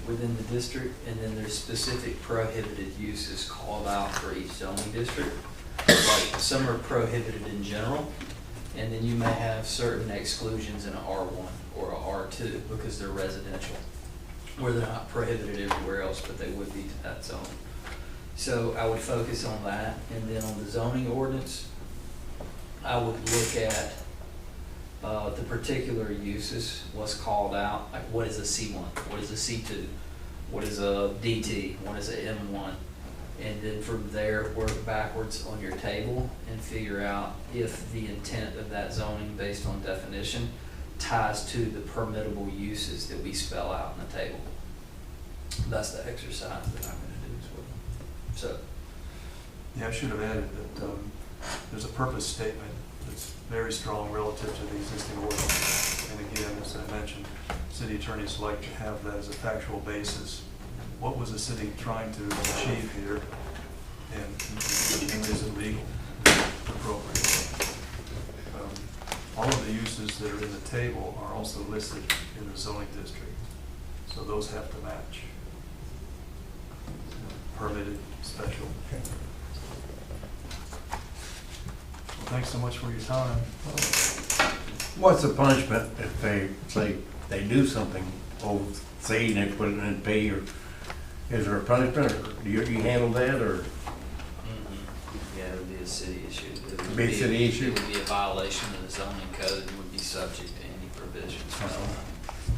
S8: within the district, and then there's specific prohibited uses called out for each zoning district. Like some are prohibited in general, and then you may have certain exclusions in an R1 or a R2 because they're residential, where they're not prohibited everywhere else, but they would be to that zone. So I would focus on that, and then on the zoning ordinance, I would look at the particular uses, what's called out, like what is a C1, what is a C2, what is a DT, what is a M1, and then from there work backwards on your table and figure out if the intent of that zoning based on definition ties to the permittable uses that we spell out in the table. That's the exercise that I'm going to do as well. So,
S5: yeah, I should have added that there's a purpose statement that's very strong relative to the existing ordinance. And again, as I mentioned, city attorneys like to have that as a factual basis. What was the city trying to achieve here, and is it legal, appropriate? All of the uses that are in the table are also listed in the zoning district, so those have to match. Permitted, special.
S4: Okay.
S5: Well, thanks so much for your time.
S1: What's the punishment if they say they do something, oh, C, and they put it in P, or is there a punishment, or do you handle that, or?
S8: Yeah, it would be a city issue. It would
S1: Be a city issue?
S8: It would be a violation of the zoning code and would be subject to any provisions.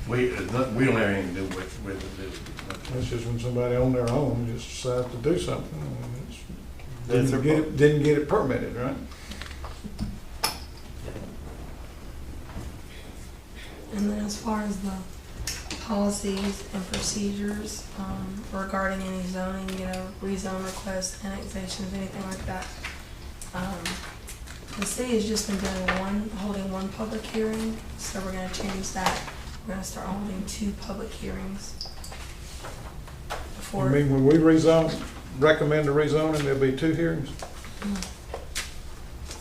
S1: We don't have anything to do with it.
S4: That's just when somebody on their own just decides to do something. And it's-
S1: That's
S4: Didn't get it permitted, right?
S3: And then as far as the policies and procedures regarding any zoning, rezone requests, annexations, anything like that, the city has just been holding one public hearing, so we're gonna change that. We're gonna start holding 2 public hearings.
S4: I
S3: Before,
S4: mean, when we recommend a rezoning, there'll be 2 hearings?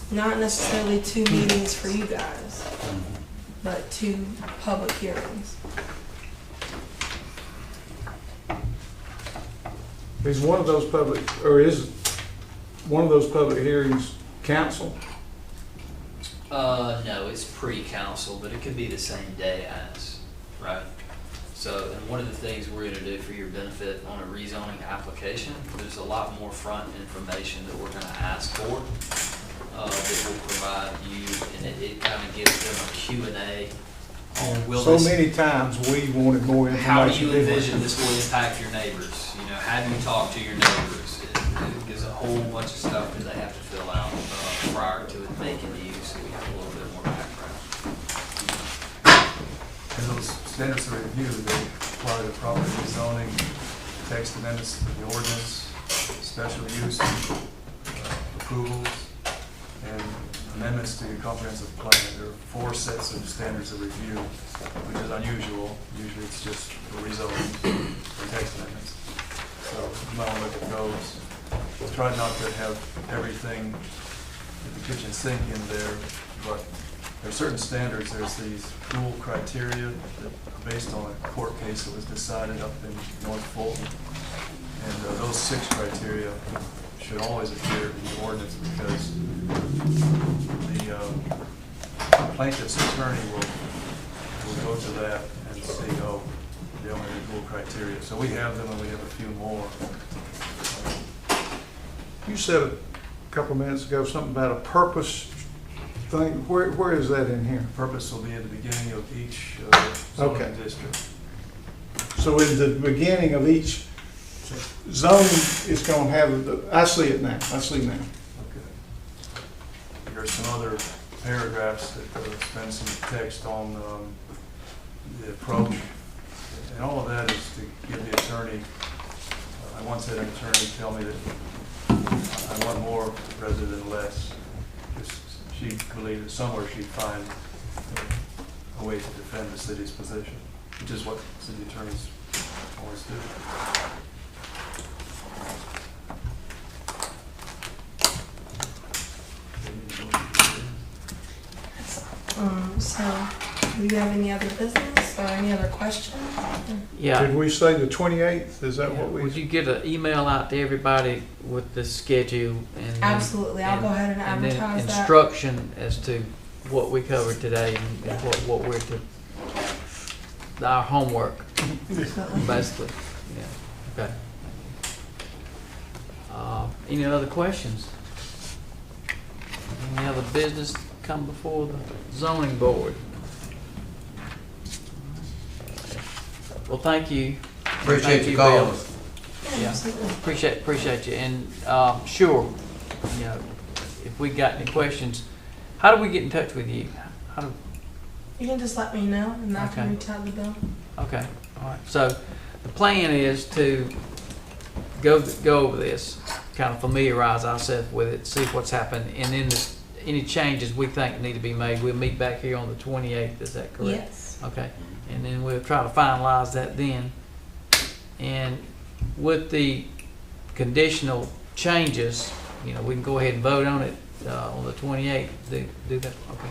S3: not necessarily 2 meetings for you guys, but 2 public hearings.
S4: Is one of those public hearings council?
S8: No, it's pre-council, but it could be the same day as, right? So, and one of the things we're gonna do for your benefit on a rezoning application, there's a lot more front information that we're gonna ask for, that will provide you, and it kind of gives them a Q&A on will
S4: So
S8: this,
S4: many times we wanted more information.
S8: how do you
S4: didn't we?
S8: envision this will impact your neighbors? You know, how do you talk to your neighbors? It gives a whole bunch of stuff that they have to fill out prior to it making to you, so we have a little bit more background.
S5: And those standards of review, they apply to property zoning, text amendments to the ordinance, special use approvals, and amendments to your comprehensive plan. There are 4 sets of standards of review, which is unusual. Usually it's just for rezoning or text amendments. So you might want to look at those. Try not to have everything with the kitchen sink in there, but there are certain standards. There's these rule criteria that are based on a court case that was decided up in North Fulton. And those 6 criteria should always appear in the ordinance, because the plaintiff's attorney will go to that and say, oh, they only have rule criteria. So we have them, and we have a few more.
S4: You said a couple minutes ago something about a purpose thing. Where is that in here?
S5: Purpose will be at the beginning of each
S4: Okay.
S5: zoning district.
S4: So in the beginning of each zone, it's going to have, I see it now. I see now.
S5: Okay. There's some other paragraphs that spend some text on the approach, and all of that is to give the attorney. I once had an attorney tell me that I want more rather than less, because she believed that somewhere she'd find a way to defend the city's position, which is what city attorneys always do.
S3: So, do you have any other business or any other questions?
S2: Yeah.
S4: Did we say the 28th? Is that what we?
S2: Would you get an email out to everybody with the schedule and?
S3: Absolutely, I'll go ahead and
S2: then
S3: advertise that.
S2: instruction as to what we covered today and what we're to, our homework, basically. Yeah, okay. Any other questions? Any other business come before the zoning board? Well, thank you.
S1: Appreciate
S2: Thank
S1: you
S2: Bill.
S1: calling.
S2: Yeah,
S3: Absolutely.
S2: appreciate you, and, sure, you know, if we got any questions, how do we get in touch with you? How do,
S3: You can just let me know and I can
S2: Okay.
S3: reach out to Bill.
S2: okay, all right, so the plan is to go over this, kind of familiarize ourselves with it, see what's happened, and then any changes we think need to be made, we'll meet back here on the 28th, is that correct?
S3: Yes.
S2: Okay, and then we'll try to finalize that then. And with the conditional changes, you know, we can go ahead and vote on it on the 28th. Do that, okay.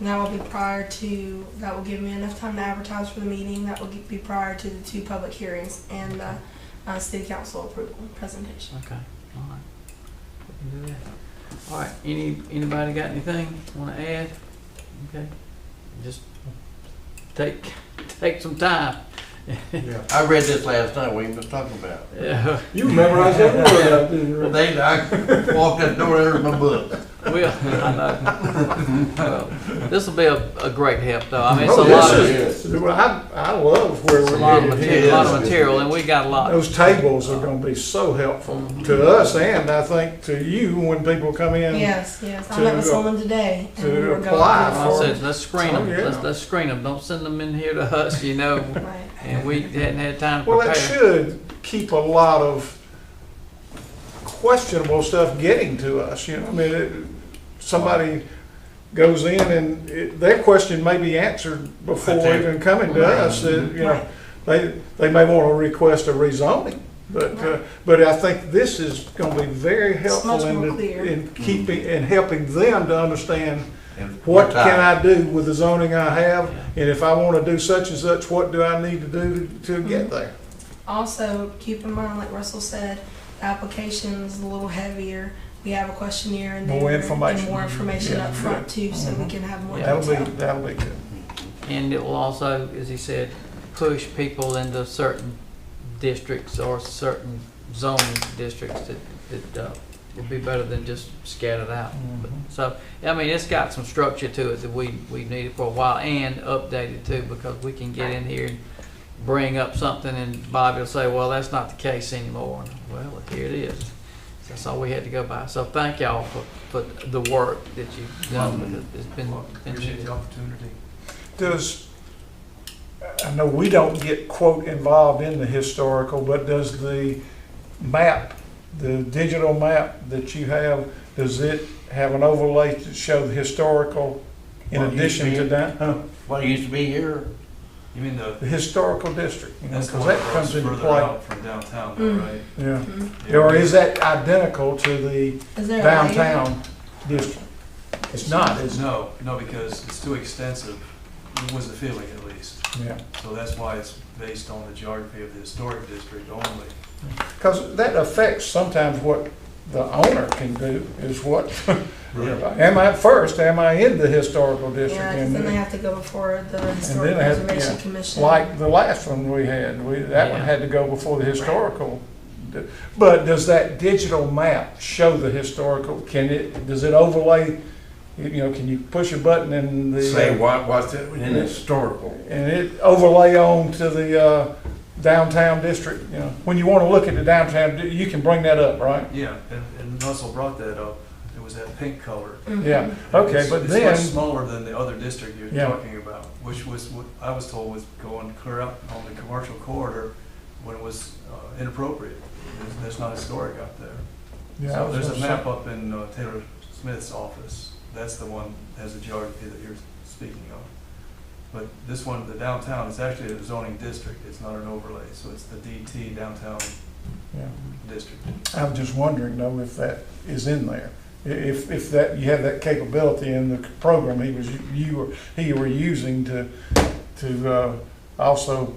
S3: And that will be that will give me enough time to advertise for the meeting. That will be prior to the 2 public hearings and city council approval presentation.
S2: Okay, all right. We can do that. All right, anybody got anything want to add? Okay. just take some time.
S1: I read this last night, we was talking about.
S2: Yeah,
S4: You memorized every word out
S1: Well,
S4: there.
S1: I walked that door, there's my book.
S2: well, I know. Well, this will be a great help, though. I mean, it's a
S4: Oh,
S2: lot
S4: this
S2: of,
S4: is- well, I love where
S2: it's a
S4: we're
S2: lot of
S4: headed
S2: material,
S4: here.
S2: a lot of material, and we got a lot.
S4: Those tables are gonna be so helpful to us and I think to you when people come in.
S3: Yes, I met with someone today. and
S4: to
S3: we were going
S4: apply
S3: through
S2: I
S4: for-
S2: said, let's screen them.
S4: Oh, yeah.
S2: Let's screen them. Don't send them in here to us, you know.
S3: Right.
S2: And we hadn't had time to
S4: Well, that
S2: prepare.
S4: should keep a lot of questionable stuff getting to us, you know, I mean, somebody goes in and their question may be answered before
S1: Right there.
S4: even coming to us, that, you know,
S3: Right.
S4: they may want to request a rezoning, but I think this is gonna be very helpful
S3: much more
S4: in,
S3: clear.
S4: in keeping, and helping them to understand
S1: And
S4: what
S1: time.
S4: can I do with the zoning I have, and if I want to do such and such, what do I need to do to get there?
S3: Also, keep in mind, like Russell said, the application's a little heavier. We have a questionnaire in there.
S4: More information.
S3: And more information
S4: Yeah.
S3: up front too, so we can have more
S4: That'll
S3: detail.
S4: be good.
S2: And it will also, as he said, push people into certain districts or certain zoning districts that would be better than just scattered out. But, so, I mean, it's got some structure to it that we've needed for a while, and updated too, because we can get in here and bring up something and Bobby will say, well, that's not the case anymore. Well, here it is. That's all we had to go by. So thank y'all for the work that you've done. Because it's been
S5: Appreciate the opportunity.
S4: I know we don't get quote involved in the historical, but does the map, the digital map that you have, does it have an overlay to show the historical in
S1: What used
S4: addition
S1: to
S4: to
S1: be-
S4: that? Huh?
S1: What used to be here,
S5: You mean
S4: The historical district, you know,
S5: that's the
S4: because
S5: one
S4: that
S5: that
S4: comes
S5: goes
S4: into
S5: further
S4: play.
S5: out from downtown,
S3: Mm.
S5: right?
S4: Yeah.
S5: Yeah.
S4: Or is that identical to the
S3: Is there a layer?
S4: downtown district? It's not, is it?
S5: No, because it's too extensive, was the feeling at least.
S4: Yeah.
S5: So that's why it's based on the geography of the historic district only.
S4: Because that affects sometimes what the owner can do, is what, am I in the historical district?
S3: Yeah, because then they have to go before the Historic
S4: they have-
S3: Preservation
S4: yeah.
S3: Commission.
S4: Like the last one we had, that one
S2: Yeah.
S4: had to go before the historical. But does that digital map show the historical, does it overlay, can you push a button and
S1: say what's it in the historical.
S4: and it overlay on to the downtown district, when you want to look at the downtown, you can bring that up, right?
S5: Yeah, and Russell brought that up. It was that pink color.
S4: Yeah, okay,
S5: It's-
S4: but
S5: It's
S4: then,
S5: much smaller than the other district you're
S4: Yeah.
S5: talking about, which was what I was told was going clear up on the commercial corridor when it was inappropriate. There's not historic out there.
S4: yeah, I
S5: So
S4: was
S5: there's a
S4: gonna
S5: map
S4: say-
S5: up in Taylor Smith's office. That's the one that has the geography that you're speaking of. But this one, the downtown, it's actually a zoning district. It's not an overlay. So it's the DT downtown
S4: yeah.
S5: district.
S4: I was just wondering though if that is in there. If that, you have that capability in the program he were using to also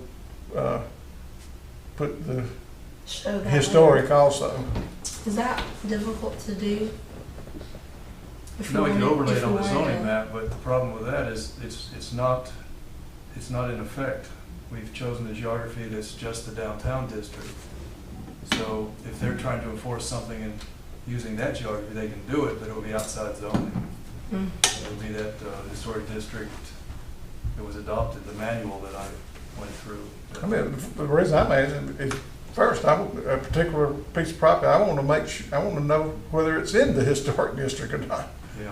S4: put the
S3: Show that.
S4: historic also.
S3: Is that difficult to do? If
S5: No, we can
S3: wanted-
S5: overlay
S3: if
S5: it on
S3: you
S5: the
S3: wanted
S5: zoning
S3: to-
S5: map, but the problem with that is it's not in effect. We've chosen the geography that's just the downtown district. So if they're trying to enforce something and using that geography, they can do it, but it'll be outside zoning.
S3: Mm.
S5: It'll be that historic district that was adopted, the manual that I went through.
S4: I mean, the reason I'm asking is, first, a particular piece of property, I want to know whether it's in the historic district or not.
S5: Yeah.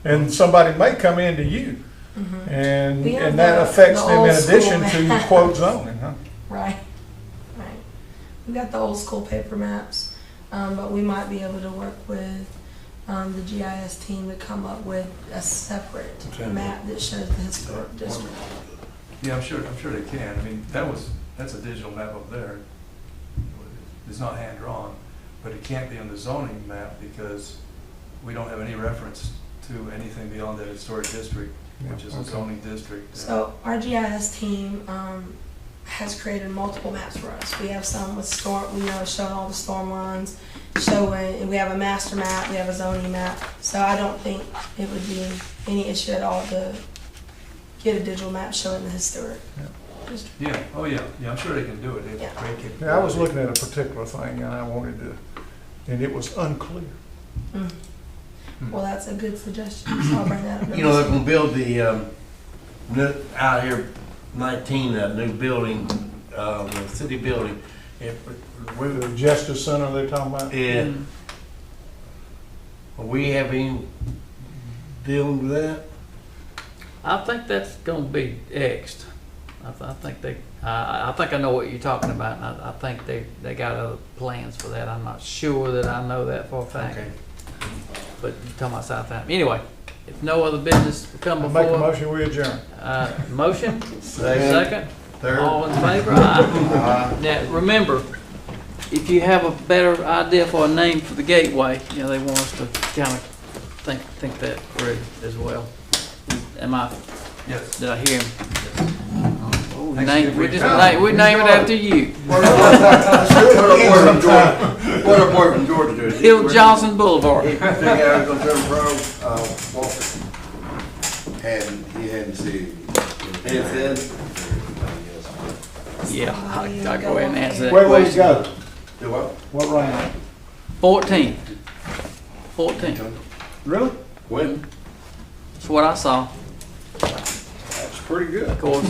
S4: And somebody may come into you,
S3: Mhm.
S4: and
S3: We have
S4: that
S3: the
S4: affects them in
S3: old school
S4: addition to
S3: map.
S4: quote zoning, huh?
S3: Right. We've got the old school paper maps, but we might be able to work with the GIS team to come up with a separate map that shows the historic district.
S5: Yeah, I'm sure they can. I mean, that's a digital map up there. It's not hand-drawn, but it can't be on the zoning map because we don't have any reference to anything beyond that historic district, which is a
S4: Okay.
S5: zoning district.
S3: So our GIS team has created multiple maps for us. We have some with storm, showing all the storm lines, we have a master map, we have a zoning map. So I don't think it would be any issue at all to get a digital map showing the historic.
S5: Yeah, oh yeah, yeah, I'm sure they can do it. They have
S3: Yeah.
S5: great capability.
S4: Yeah, I was looking at a particular thing and I wanted to, and it was unclear.
S3: Well, that's a good suggestion, so I'll bring that up.
S1: You know, they're gonna build the, out here, 19, that new building, the city building.
S4: The Justice Center they're talking about?
S1: Yeah. We have any dealing with that?
S2: I think that's gonna be Xed. I think I know what you're talking about, and I think they got other plans for that. I'm not sure that I know that for a fact.
S1: Okay.
S2: But you're talking about Southampton. Anyway, if no other business will come
S4: I make a
S2: before,
S4: motion, we adjourn.
S2: Motion, second,
S1: Third.
S2: all in favor? Aye. Now, remember, if you have a better idea for a name for the gateway, you know, they want us to kind of think that through as well. Am I,
S5: Yes.
S2: did I hear him? Oh,
S5: Thanks
S2: name,
S5: for
S2: we
S5: your
S2: just
S5: time.
S2: we name it after you.
S1: What a boy from Georgia do?
S2: Hill Johnson Boulevard.
S7: He figured I was gonna turn pro, Walker. He hadn't seen.
S2: Yeah, I'll go ahead and answer that
S4: Where you
S2: question.
S4: go?
S7: Do what?
S4: What round?
S2: 14. 14.
S4: Really?
S7: When?
S2: That's what I saw.
S7: That's pretty good.
S2: Of course,